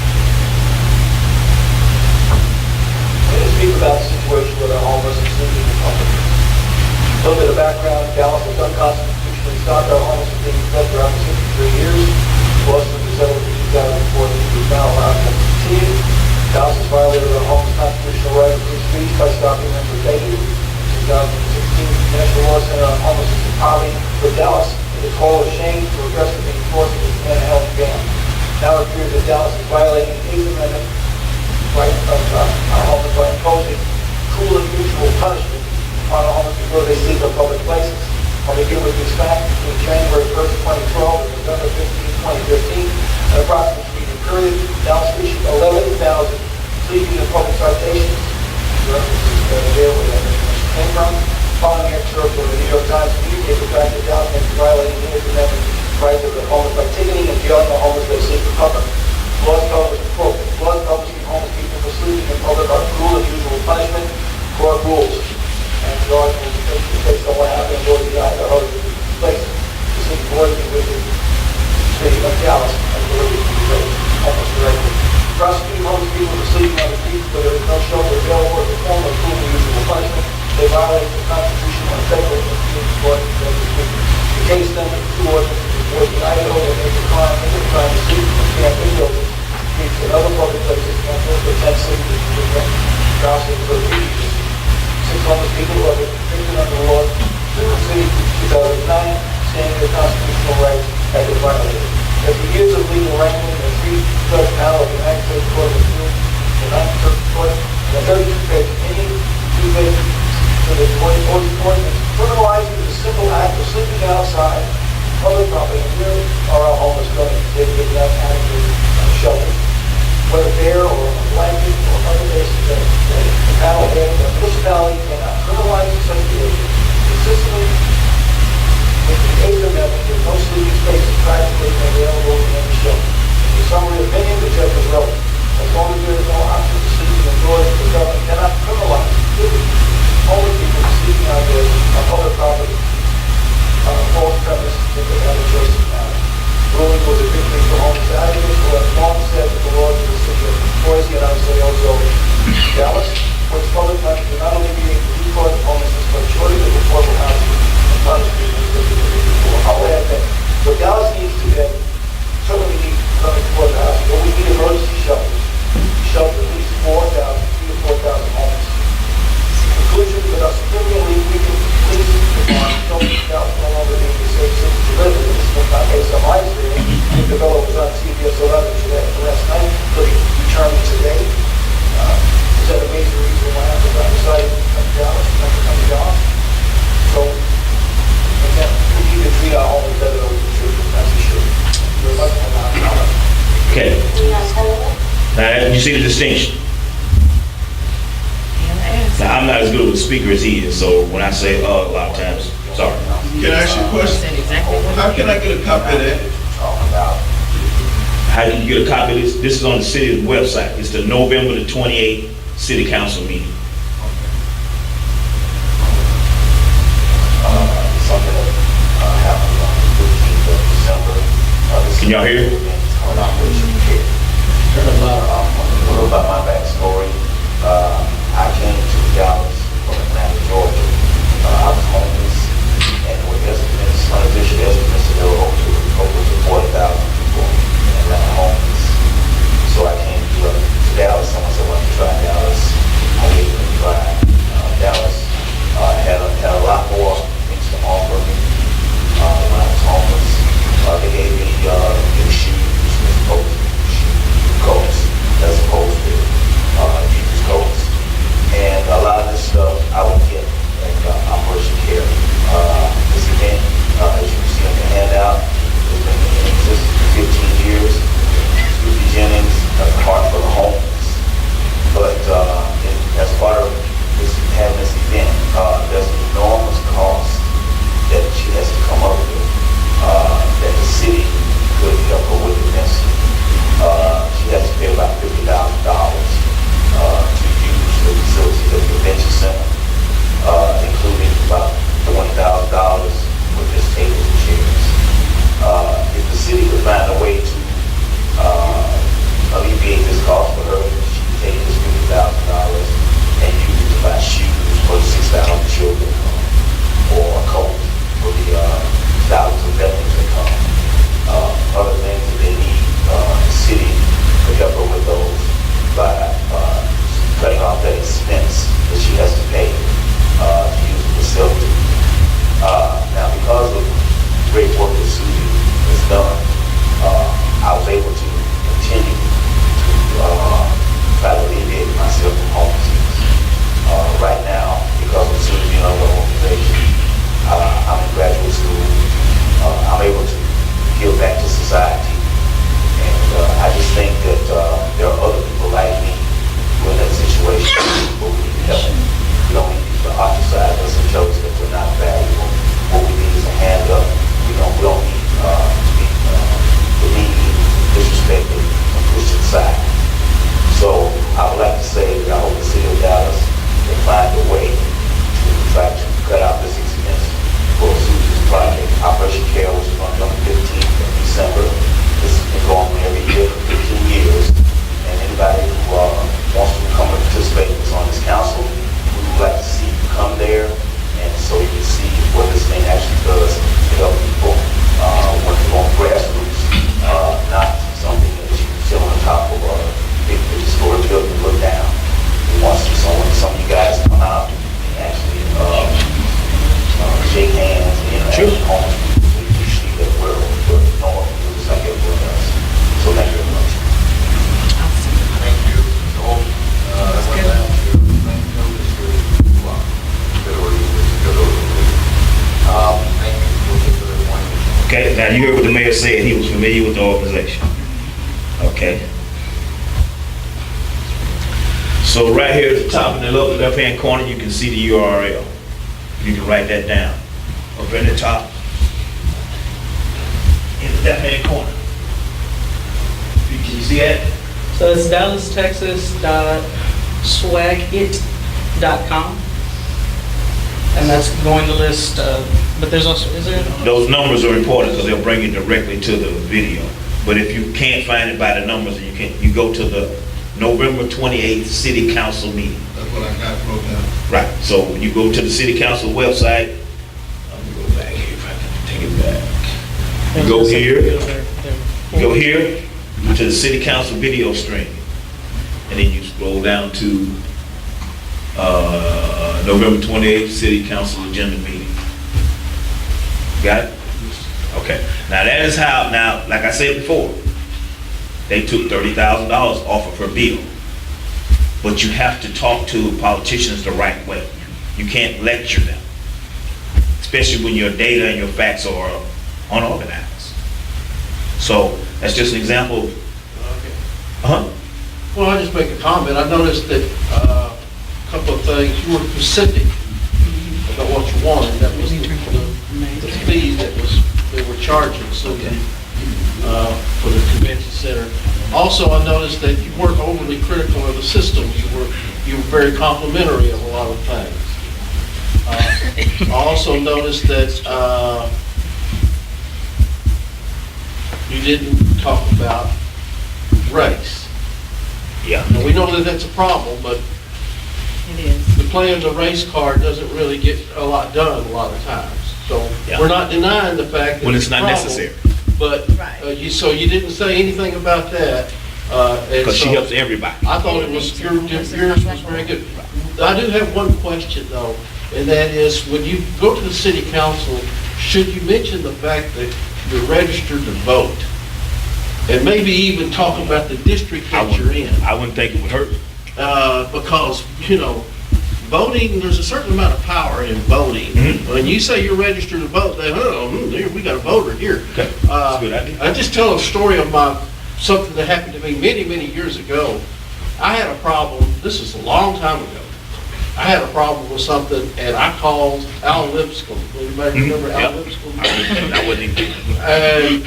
Let me speak about the situation with our homeless and sleeping in public. A little bit of background, Dallas was unconstitutionally stopped our homeless from being fed for up to 63 years. Boston was settled in 2004 and was now allowed to continue. Dallas has violated our homeless constitutional right of free speech by stopping them for dating. In 2016, the National Law Center on Homelessness and Poverty put Dallas in the call of shame for aggressively enforcing its mental health ban. Now it appears that Dallas is violating the 8th Amendment right of our homeless by imposing cruel and unusual punishment on the homeless before they sleep in public places. I'll begin with these facts. Between January 1st, 2012 and November 15, 2015, an approximate 3-year period, Dallas issued 11,000 sleeping in public citations. There where that came from. Following excerpt from the New York Times communicate the fact that Dallas may be violating the 8th Amendment rights of the homeless by ticketing and jailing the homeless that sleep in public. Laws publishing homeless people for sleeping in public are cruel and unusual punishment for our rules. And the article is based on what happened in Boise, Idaho, places. This is working with the city of Dallas and the homeless director. Prosecuting homeless people for sleeping on the streets where there is no shelter available as a form of cruel and unusual punishment. They violate the Constitution and federal and community court. The case number 2 ordinance is Boise, Idaho, that makes a crime to sleep in camp in buildings, streets, and other public places, and protect citizens from the crossing for the fugitive. 6 homeless people who have been convicted under the law in the city since 2009, saying their constitutional rights have been violated. After years of legal wrangling, the 3-judge panel of the United States Court of Appeals, the 9th Circuit Court, and the 32-page opinion, 2 pages to the ordinance criminalizing the simple act of sleeping outside public property, and where are our homeless going if they get enough adequate shelter? Whether there or on a blanket or other basis, the panel and the municipality cannot criminalize such Dallas, which public funds will not alleviate the root cause of homelessness, but shortage of affordable housing and funds to I'll add that. So Dallas needs to get, certainly need affordable housing, but we need emergency shelters. Shelter at least 3,000 to 4,000 homeless. Conclusion, with our significantly weakened police department, don't no longer need to say city to live in. This is not based on my experience. The developers on CBS 11 last night, including determined today. Is that a major reason why I decided to come to Dallas, not to come to Dallas? So, again, we need to treat our homeless better than we can treat them. That's for sure. Very much. Okay. Now, you see the distinction? Now, I'm not as good of a speaker as he is, so when I say a lot of times, sorry. Can I ask you a question? How can I get a copy of that? How can you get a copy of this? This is on the city's website. It's the November the 28th city council meeting. Something that happened on the 15th of December. Can y'all hear? A little about my backstory. I came to Dallas from Atlanta, Georgia. I was homeless, and with estimates, unofficial estimates, there were over 40,000 people in Atlanta homeless. So I came to Dallas. Someone said, "Why don't you try Dallas?" I gave it a try. Dallas had a lot more things to offer me when I was homeless. They gave me new shoes, as opposed to coats, as opposed to used coats. And a lot of this stuff I would get at Operation Care. This event, as you can see on the handout, has been in existence for 15 years. Susie Jennings, Heart for the Homeless. But as part of this, having this event, there's an enormous cost that she has to come up with, that the city could help her with immensely. She has to pay about $50,000 to use the facility at the convention center, including about $20,000 for just tables and chairs. If the city could find a way to alleviate this cost for her, she could take this $50,000 and use it to buy shoes for the 6,000 children, or a coat for the thousands of veterans that come. Other things that they need, the city could help her with those by cutting off that expense that she has to pay to use the facility. Now, because of great work that Susie has done, I was able to continue to try to alleviate myself from homelessness. Right now, because of Susie and other organizations, I'm in graduate school. I'm able to give back to society. And I just think that there are other people like me who are in that situation who we need help. We don't need people to ostracize us and tell us that we're not valuable. What we need is a hand up. We don't need to be demeaned, disrespected, and pushed aside. So I would like to say that I hope the city of Dallas can find a way to try to cut out this expense for Susie's project. Operation Care, which is going to be on the 15th of December. This has been going on every year for 15 years. And anybody who wants to come and participate with us on this council, we would like to see you come there, and so you can see what this thing actually does to help people when they're on grassroots, not something that you can sit on top of a big 50-story building and look down. We want to see some of you guys come out and actually shake hands and interact with homeless people, so you can see that we're normal people just like everyone else. So thank you very much. Thank you. That's good. Okay, now you heard what the mayor said. He was familiar with the organization. Okay. So right here at the top in the left-hand corner, you can see the URL. You can write that down. Over in the top, in the left-hand corner. Can you see that? So it's dallastexas.swagit.com. And that's going to list, but there's also, is there? Those numbers are important because they'll bring you directly to the video. But if you can't find it by the numbers, you go to the November 28th city council meeting. That's what I got wrote down. Right, so when you go to the city council website, let me go back here if I can take it back. You go here to the city council video stream, and then you scroll down to November 28th city council agenda meeting. Got it? Okay, now that is how, now, like I said before, they took $30,000 off of her bill. But you have to talk to politicians the right way. You can't lecture them, especially when your data and your facts are unorganized. So that's just an example. Well, I'll just make a comment. I noticed that a couple of things, you were specific about what you wanted. That was the fee that they were charging, so for the convention center. Also, I noticed that you weren't overly critical of the system. You were very complimentary of a lot of things. I also noticed that you didn't talk about race. Yeah. Now, we know that that's a problem, but It is. the playing the race card doesn't really get a lot done a lot of times. So we're not denying the fact that When it's a not problem, necessary. But you didn't say anything about that. Because she helps everybody. I thought it was yours was very good. I do have one question though, and that is when you go to the city council, should you mention the fact that you're registered to vote? And maybe even talk about the district that you're in. I wouldn't think it would hurt. Because, voting, there's a certain amount of power in voting. When you say you're registered to vote, they, we got a voter here. Okay, that's a good idea. I just tell a story of something that happened to me many, many years ago. I had a problem, this is a long time ago. I had a problem with something, and I called Al Lipscomb. Anybody remember Al Lipscomb? I wouldn't even. And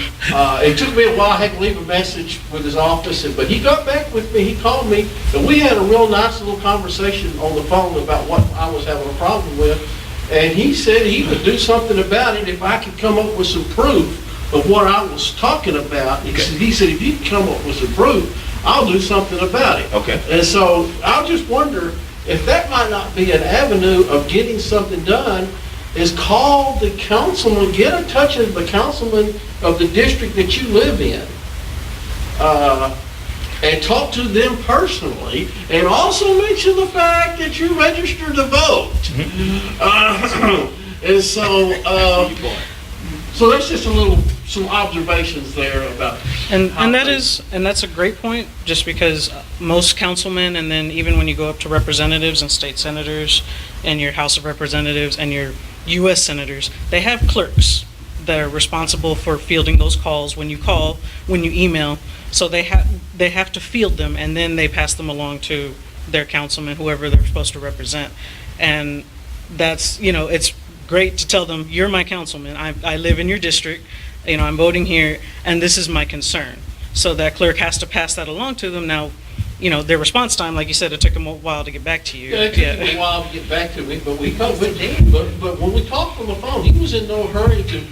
it took me a while. I had to leave a message with his office, but he got back with me. He called me, and we had a real nice little conversation on the phone about what I was having a problem with. And he said he would do something about it if I could come up with some proof of what I was talking about. He said, if you come up with some proof, I'll do something about it. Okay. And so I just wonder if that might not be an avenue of getting something done, is call the councilman, get in touch with the councilman of the district that you live in, and talk to them personally, and also mention the fact that you registered to vote. And so that's just some observations there about. And that's a great point, just because most councilmen, and then even when you go up to representatives and state senators and your House of Representatives and your U.S. senators, they have clerks that are responsible for fielding those calls when you call, when you email. So they have to field them, and then they pass them along to their councilman, whoever they're supposed to represent. And that's, it's great to tell them, you're my councilman, I live in your district, I'm voting here, and this is my concern. So that clerk has to pass that along to them. Now, their response time, like you said, it took them a while to get back to you. Yeah, it took him a while to get back to me, but but when we talked on the phone, he was in no hurry to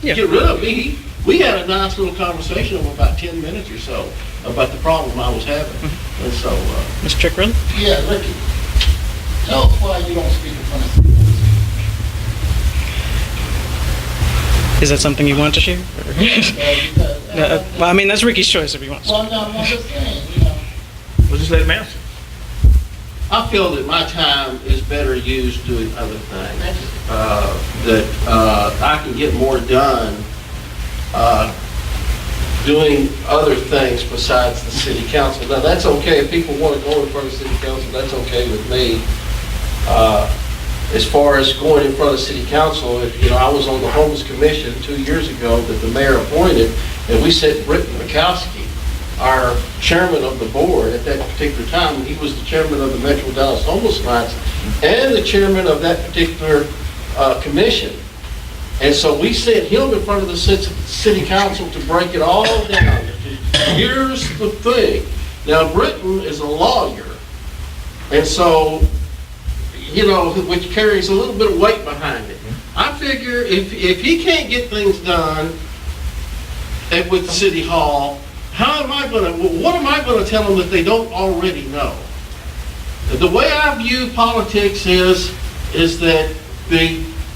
get rid of me. We had a nice little conversation of about 10 minutes or so about the problem I was having. And so, Mr. Chickren? Yeah, Ricky, tell us why you don't speak in front of people. Is that something you want to share? Well, I mean, that's Ricky's choice if he wants to. Well, no, I'm just saying, We'll just let him answer. I feel that my time is better used doing other things. That I can get more done doing other things besides the city council. Now, that's okay. If people want to go in front of the city council, that's okay with me. As far as going in front of the city council, I was on the homeless commission 2 years ago that the mayor appointed, and we sent Britton Mikowski, our chairman of the board at that particular time. He was the chairman of the Metro Dallas Homeless Alliance and the chairman of that particular commission. And so we sent him in front of the city council to break it all down. Here's the thing. Now, Britton is a lawyer, and so, which carries a little bit of weight behind it. I figure if he can't get things done with City Hall, what am I gonna tell them that they don't already know? The way I view politics is that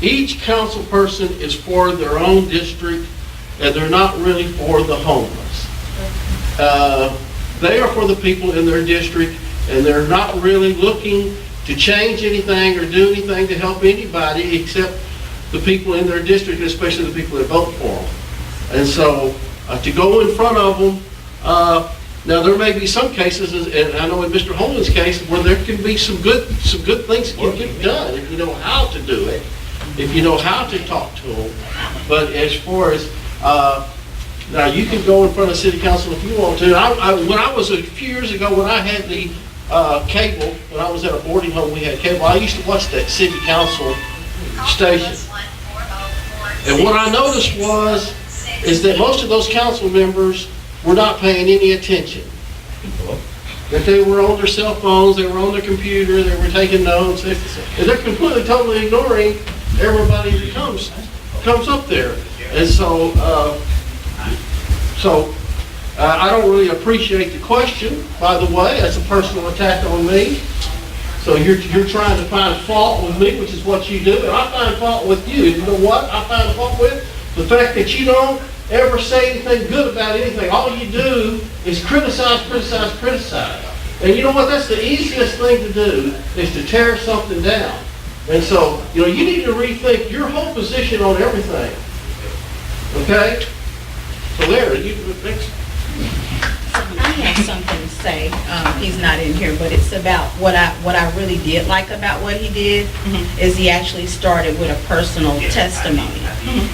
each council person is for their own district, and they're not really for the homeless. They are for the people in their district, and they're not really looking to change anything or do anything to help anybody except the people in their district, especially the people that vote for them. And so, to go in front of them, now there may be some cases, and I know in Mr. Holman's case, where there can be some good things that can get done if you know how to do it, if you know how to talk to them. But as far as, now you can go in front of city council if you want to. When I was a few years ago, when I had the cable, when I was at a boarding home, we had cable, I used to watch that city council station. And what I noticed is that most of those council members were not paying any attention. That they were on their cell phones, they were on their computer, they were taking notes, and they're completely, totally ignoring everybody that comes up there. And so, I don't really appreciate the question, by the way. That's a personal attack on me. So you're trying to find fault with me, which is what you do, and I find fault with you. You know what I find fault with? The fact that you don't ever say anything good about anything. All you do is criticize. And you know what? That's the easiest thing to do, is to tear something down. And so, you need to rethink your whole position on everything. Okay? So there, next. I have something to say. He's not in here, but it's about what I really did like about what he did is he actually started with a personal testimony.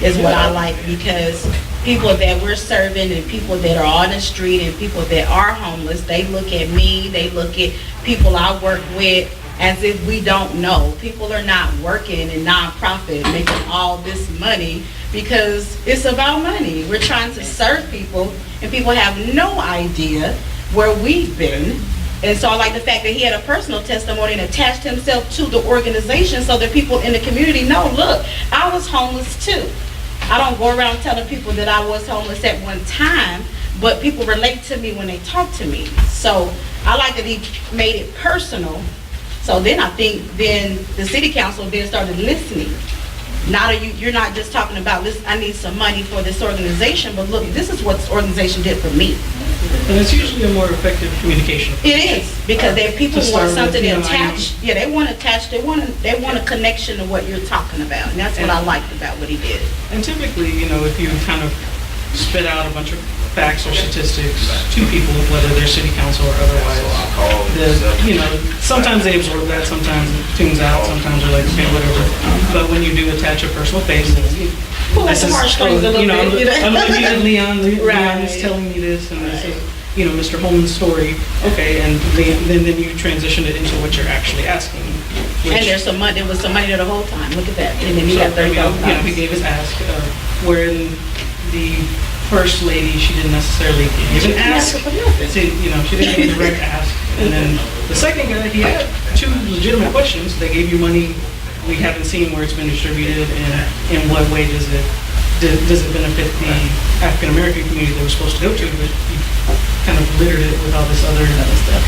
Is what I like, because people that we're serving and people that are on the street and people that are homeless, they look at me, they look at people I work with as if we don't know. People are not working in nonprofit making all this money because it's about money. We're trying to serve people, and people have no idea where we've been. And so I like the fact that he had a personal testimony and attached himself to the organization so that people in the community know, look, I was homeless too. I don't go around telling people that I was homeless at one time, but people relate to me when they talk to me. So I like that he made it personal. So then I think the city council then started listening. You're not just talking about, I need some money for this organization, but look, this is what this organization did for me. And it's usually a more effective communication approach. It is, because people want something to attach. Yeah, they want attached. They want a connection to what you're talking about, and that's what I liked about what he did. And typically, if you kind of spit out a bunch of facts or statistics to people, whether they're city council or otherwise, sometimes they absorb that, sometimes it tunes out, sometimes they're like, okay, whatever. But when you do attach a personal face, this is, I'm immediately Leon is telling me this, and this is, Mr. Holman's story. Okay, and then you transition it into what you're actually asking. And there was some money there the whole time. Look at that. And then he got $30,000. He gave his ask, wherein the first lady, she didn't necessarily give an ask. She didn't give a direct ask. And then the second guy, he had two legitimate questions. They gave you money. We haven't seen where it's been distributed, and in what way does it benefit the African American community that we're supposed to go to? But you kind of littered it with all this other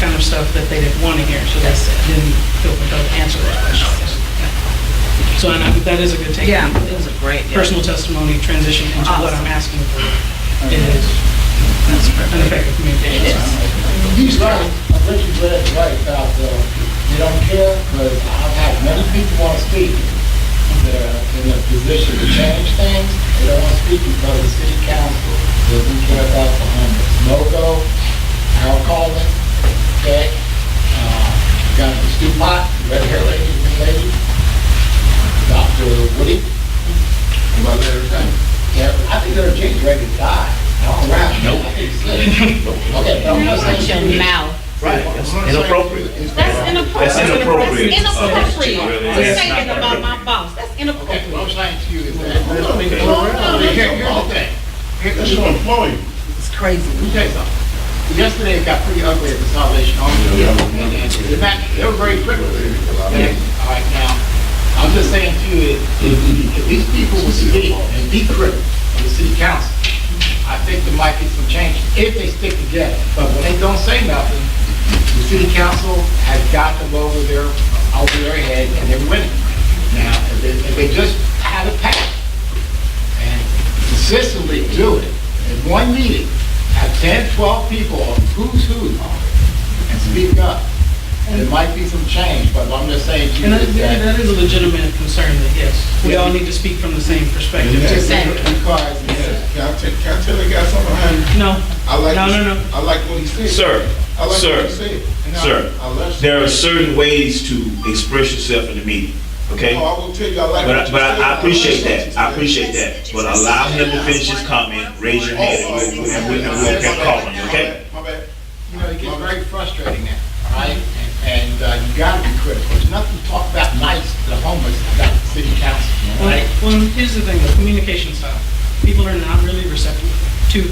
kind of stuff that they didn't want to hear, so they didn't feel compelled to answer those questions. So I think that is a good take. Yeah, it was a great personal testimony transition into what I'm asking for. It is an effective communication. He's right. I bet you read it right about they don't care, because I've had many people want to speak. They're in a position to change things. They don't want to speak because the city council doesn't care about the homeless. No-go, Harold Coleman, okay? Got the Stu Pot, red hair lady, green lady. Dr. Woody. About everything. Yeah, I think they're James ready to die. All around. Nope. I think it's good. Okay, but I'm just saying. Shut your mouth. Right. Inappropriate. That's inappropriate. That's inappropriate. That's inappropriate. To say that about my boss. That's inappropriate. Okay, what I'm saying to you is that. Here's the thing. Here's the employee. It's crazy. Let me tell you something. Yesterday it got pretty ugly at the Salvation Army. And in fact, they were very quick with it. All right, now, I'm just saying to you, if these people were sitting and be critical of the city council, I think there might be some change if they stick together. But when they don't say nothing, the city council has got them over their head and they're winning. Now, if they just have it passed and consistently do it in one meeting, have 10, 12 people on who's who and speak up, and there might be some change, but I'm just saying to you And that is a legitimate concern, that yes, we all need to speak from the same perspective. because Can I tell the guy something? No, I like no. I like what he said. Sir, I like sir, what he said. And sir, I love there are certain ways to express yourself in the meeting, okay? No, I will tell you, I like what you But said. I appreciate that, I appreciate that. But allow him to finish his comment, raise your hand, and we'll call on you, okay? My bad. you know, it gets very frustrating now, all right? And you gotta be critical. There's nothing to talk about nice to the homeless about the city council, all right? Well, here's the thing, the communication style. People are not really receptive to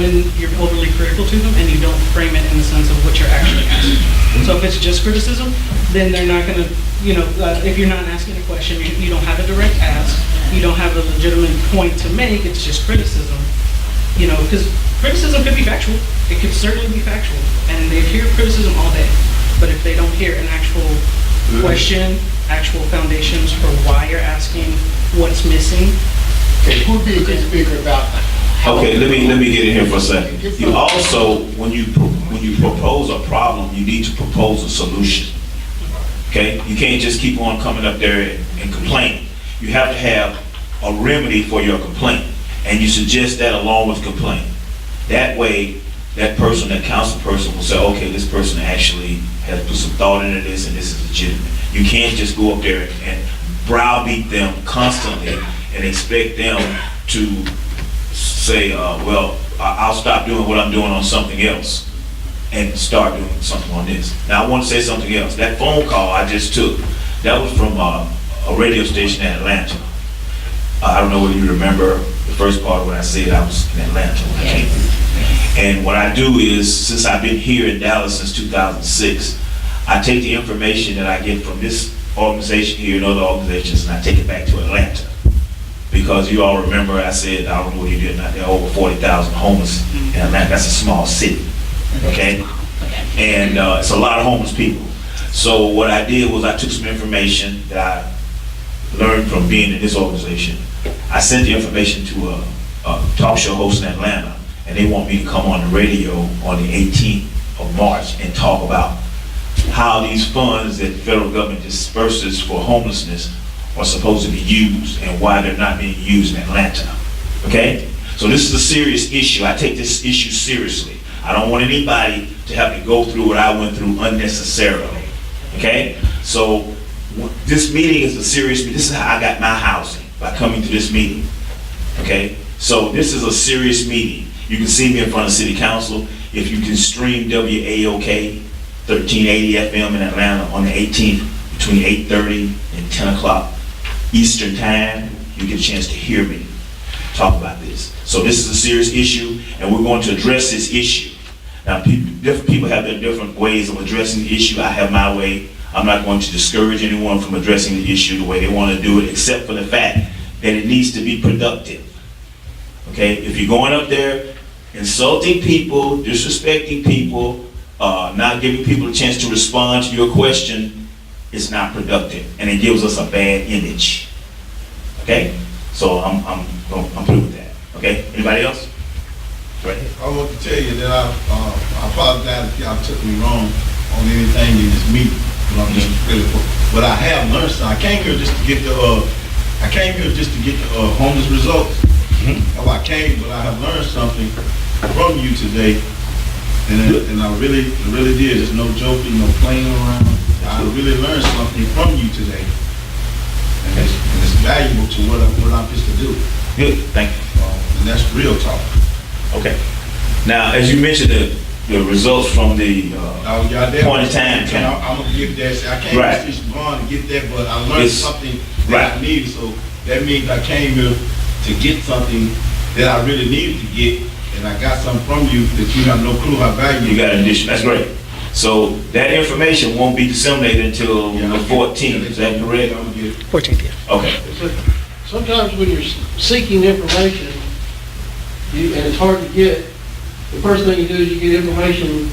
when you're overly critical to them and you don't frame it in the sense of what you're actually asking. So if it's just criticism, then they're not gonna, if you're not asking a question, you don't have a direct ask, you don't have a legitimate point to make, it's just criticism. Because criticism could be factual, it could certainly be factual, and they hear criticism all day. But if they don't hear an actual question, actual foundations for why you're asking, what's missing. Okay, who'd be a good speaker about that? Okay, let me get in here for a second. You also, when you propose a problem, you need to propose a solution. Okay? You can't just keep on coming up there and complaining. You have to have a remedy for your complaint, and you suggest that along with complaint. That way, that person, that council person will say, okay, this person actually has put some thought into this and this is legitimate. You can't just go up there and browbeat them constantly and expect them to say, well, I'll stop doing what I'm doing on something else and start doing something on this. Now, I want to say something else. That phone call I just took, that was from a radio station in Atlanta. I don't know whether you remember the first part of what I said. I was in Atlanta when I came through. And what I do is, since I've been here in Dallas since 2006, I take the information that I get from this organization here and other organizations, and I take it back to Atlanta. Because you all remember I said, I don't know what you did, there are over 40,000 homeless in Atlanta. That's a small city, okay? And it's a lot of homeless people. So what I did was I took some information that I learned from being in this organization. I sent the information to a talk show host in Atlanta, and they want me to come on the radio on the 18th of March and talk about how these funds that the federal government disperses for homelessness are supposed to be used and why they're not being used in Atlanta. Okay? So this is a serious issue. I take this issue seriously. I don't want anybody to have to go through what I went through unnecessarily. Okay? So this meeting is a serious meeting. This is how I got my housing, by coming to this meeting. Okay? So this is a serious meeting. You can see me in front of City Council. If you can stream WAOK 1380 FM in Atlanta on the 18th between 8:30 and 10 o'clock Eastern Time, you get a chance to hear me talk about this. So this is a serious issue, and we're going to address this issue. Now, different people have their different ways of addressing the issue. I have my way. I'm not going to discourage anyone from addressing the issue the way they want to do it, except for the fact that it needs to be productive. Okay? If you're going up there insulting people, disrespecting people, not giving people a chance to respond to your question, it's not productive, and it gives us a bad image. Okay? So I'm through with that. Okay? Anybody else? Right. I want to tell you that I apologize if y'all took me wrong on anything in this meeting. But I'm just really, but I have learned something. I came here just to get the homeless results. Oh, I came, but I have learned something from you today, and I really did. There's no joking, no playing around. I really learned something from you today, and it's valuable to what I'm just to do. Good, thank you. And that's real talk. Okay. Now, as you mentioned, the results from the point in time. I'm gonna get that. I can't just go on and get that, but I learned something that I needed. So that means I came here to get something that I really needed to get, and I got something from you that you have no clue how valuable. You got an addition. That's great. So that information won't be disseminated until the 14th. Is that correct? 14th, yeah. Okay. Sometimes when you're seeking information, and it's hard to get, the first thing you do is you get information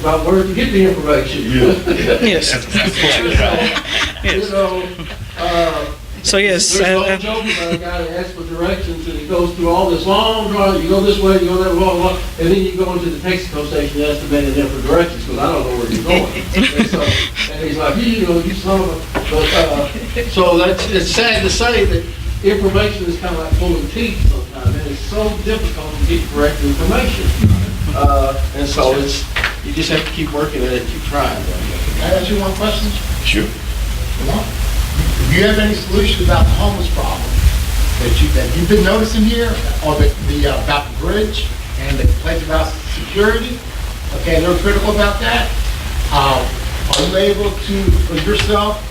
about where to get the information. Yes. You know, So yes, there's no joke about a guy that asks for directions and he goes through all this long drawing, you go this way, you go that way, blah, blah, and then you go into the Texaco station and ask the man in there for directions, because I don't know where you're going. And he's like, you know, you son of a, but, so it's sad to say that information is kind of like pulling teeth sometimes, and it's so difficult to get correct information. And so you just have to keep working at it, keep trying. Can I ask you one question? Sure. Do you have any solution about the homeless problem that you've been noticing here, or about the bridge and the complaints about security? Okay, they're critical about that. Are you able to, for yourself,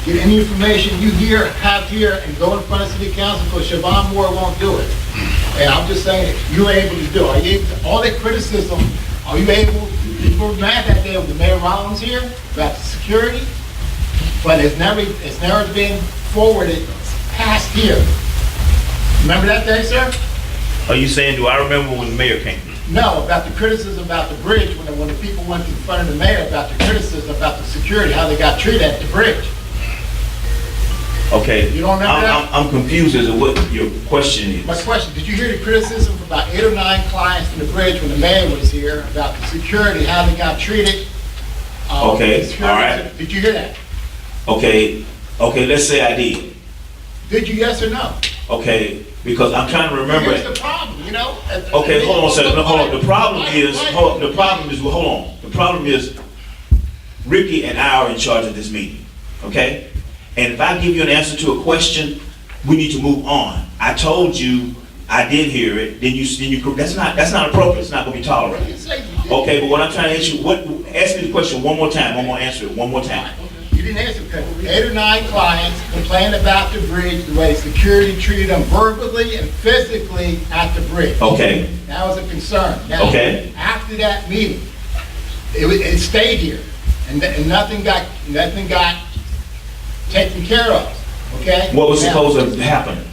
get any information you have here and go in front of City Council, because Siobhan Moore won't do it? And I'm just saying, you're able to do it. Are you able to, all that criticism, are you able, people were mad that day with Mayor Rollins here about the security, but it's never been forwarded past here. Remember that day, sir? Are you saying, do I remember when the mayor came? No, about the criticism about the bridge, when the people went in front of the mayor about the criticism about the security, how they got treated at the bridge. Okay. You don't remember that? I'm confused as to what your question is. My question, did you hear the criticism from about 8 or 9 clients from the bridge when the mayor was here about the security, how they got treated? Okay, all right. Did you hear that? Okay, let's say I did. Did you, yes or no? Okay, because I'm trying to remember. Here's the problem, you know? Okay, hold on a second. No, hold on. The problem is, Ricky and I are in charge of this meeting, okay? And if I give you an answer to a question, we need to move on. I told you I did hear it, then you that's not appropriate. It's not going to be tolerated. Okay, but what I'm trying to ask you, ask me the question one more time. I'm going to answer it one more time. You didn't answer because 8 or 9 clients complained about the bridge, the way security treated them verbally and physically at the bridge. Okay. That was a concern. Now, okay. After that meeting, it stayed here, and nothing got taken care of. Okay. What was supposed to happen?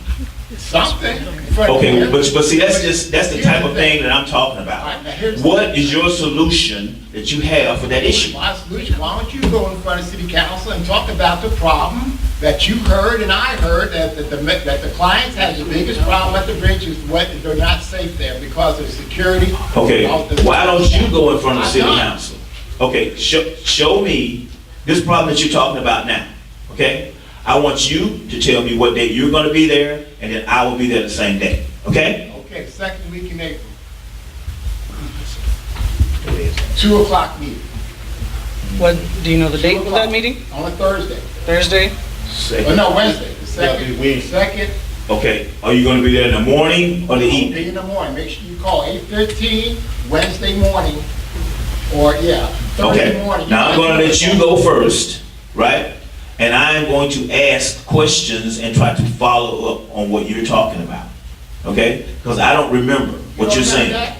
Something. Okay, but see, that's the type of thing that I'm talking about. What is your solution that you have for that issue? My solution, why don't you go in front of City Council and talk about the problem that you heard and I heard, that the clients have the biggest problem at the bridge is they're not safe there because of security. Okay, why don't you go in front of City Council? Okay, show me this problem that you're talking about now, okay? I want you to tell me what date you're going to be there, and then I will be there the same day. Okay? Okay, second week in April. 2 o'clock meeting. What, do you know the date of that meeting? On a Thursday. Thursday? Oh, no, Wednesday. The second. Okay, are you going to be there in the morning or the evening? In the morning. Make sure you call 8:15 Wednesday morning, or Thursday morning. Now I'm going to let you go first, right? And I'm going to ask questions and try to follow up on what you're talking about, okay? Because I don't remember what you're saying.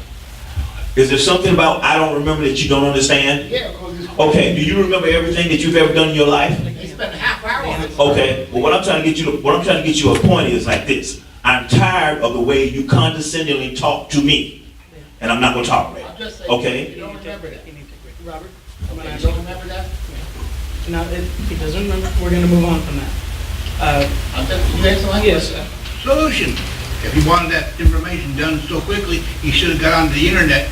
Is there something about I don't remember that you don't understand? Yeah. Okay, do you remember everything that you've ever done in your life? They spent a half hour on it. Okay, well what I'm trying to get you to a point is like this. I'm tired of the way you condescendingly talk to me, and I'm not going to tolerate it. Okay? You don't remember that. Robert? You don't remember that? No, he doesn't remember. We're going to move on from that. Yes. Solution. If he wanted that information done so quickly, he should have got onto the internet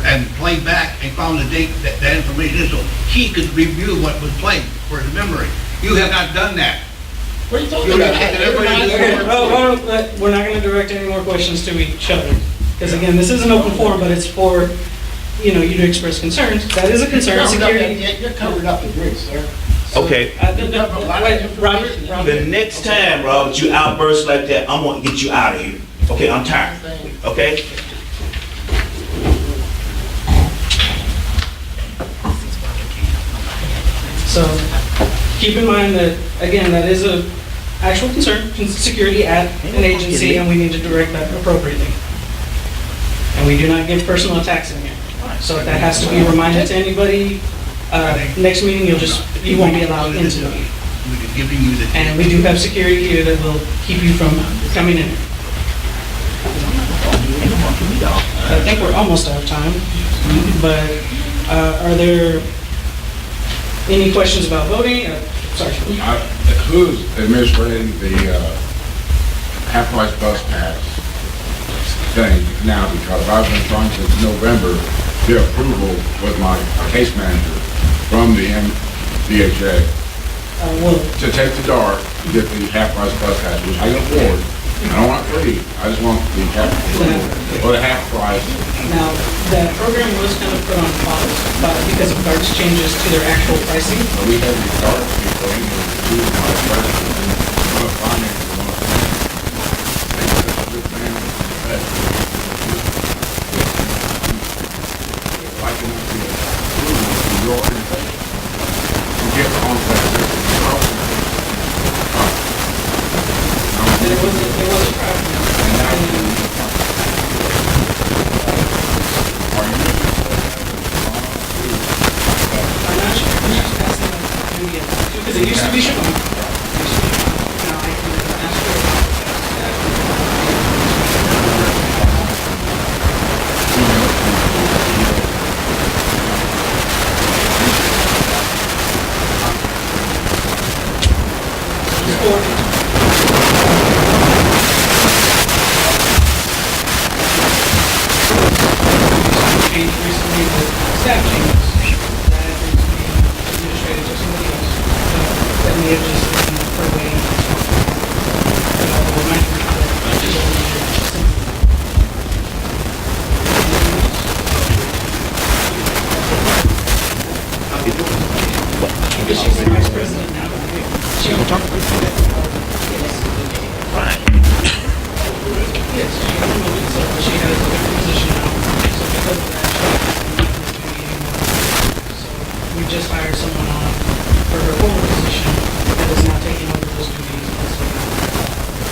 and played back and found the date that information is, so he could review what was played for his memory. You have not done that. What are you talking about? We're not going to direct any more questions to each other. Because again, this is an open forum, but it's for you to express concerns. That is a concern. Security. You're covering up the bridge, sir. Okay. Robert. The next time, Robert, you outburst like that, I'm going to get you out of here. Okay, I'm tired. Okay? So keep in mind that, again, that is a actual concern, security at an agency, and we need to direct that appropriately. And we do not give personal attacks in here. So if that has to be reminded to anybody, next meeting you won't be allowed into the meeting. And we do have security here that will keep you from coming in. I think we're almost out of time, but are there any questions about voting? Sorry. Who's administrating the half-price bus pass thing now? Because I've been trying since November to get approval with my case manager from the MDHA to take the DART to get the half-price bus pass, which I can afford. I don't want free. I just want the half or the half price. Now, that program was kind of put on pause because of DART's changes to their actual pricing. We have the DART people in here to do my president. One of finance, one of I can get approval from your organization to get on that system. There was a problem. I'm not sure. Because it used to be Siobhan. Now I can ask her. Recently, the staff changes that is being administrated to somebody else. That may have just been per way. Because she's the vice president now. She will talk about that. Right. Yes, she has a different position now. So because of that, we just hired someone on for her former position that is now taking over those duties. So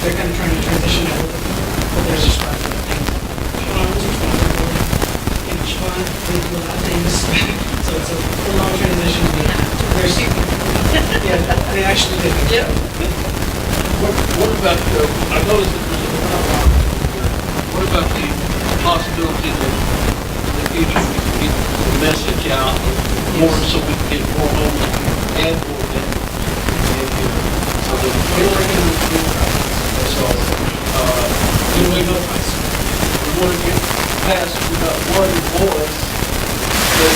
they're kind of trying to transition that over, but there's just five things. Siobhan was responsible for it. You know, Siobhan did a lot of things. So it's a full-on transition. They're secret. Yeah, they actually did. Yeah. What about, I noticed that there's a what about the possibility that in the future we can get the message out more so we can get more homes and more men in here? So that we don't get so, we want to get past, we got one voice that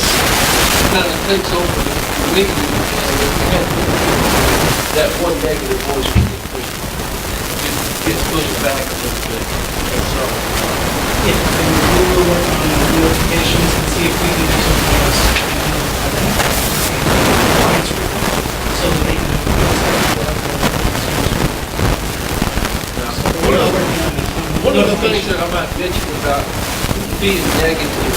kind of takes over the meeting and that one negative voice gets pushed back a little bit. So, yeah, and we will work on notifications and see if we can do something else. So that they can. One of the things that I might mention about being negative,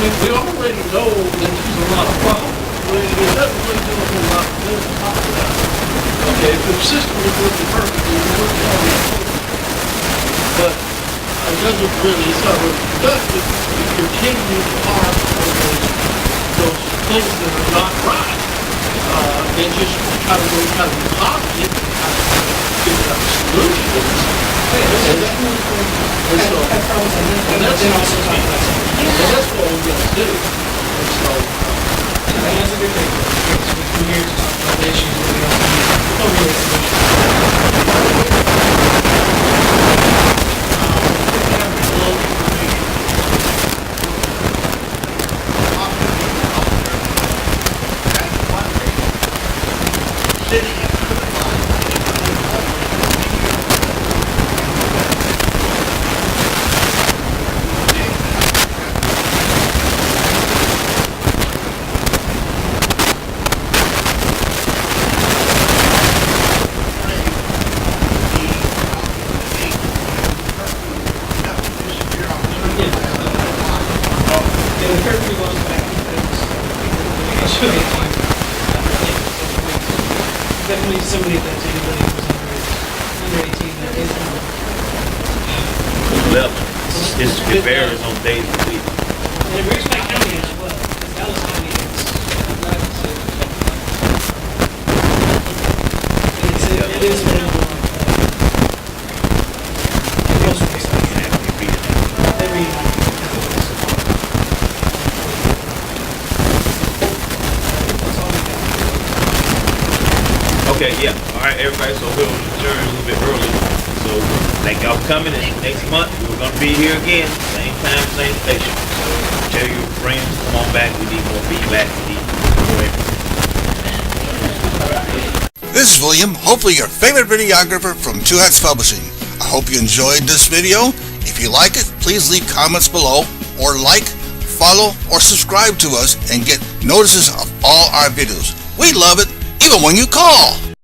we already know that there's a lot of problems. It doesn't really do a whole lot of good to talk about. Okay, if the system was working perfectly, we wouldn't have any problems. But it doesn't really, it's not really productive if you continue to harp on those things that are not right. And just try to go kind of positive, kind of figure out solutions. And that's what we're going to do. And so, that's a good thing. We're here to talk about the issues that we don't really definitely somebody that anybody who's under 18 that is level. It varies on days of the week. And it varies by county as well. Because Dallas County it is one of the most Okay, yeah. All right, everybody. So we'll adjourn a little bit early. So thank y'all for coming. And next month we're gonna be here again, same time, same station. So tell your friends, come on back. We need more feedback. We need more information. This is William, hopefully your favorite videographer from Two Hats Publishing. I hope you enjoyed this video. If you like it, please leave comments below, or like, follow, or subscribe to us and get notices of all our videos. We love it, even when you call.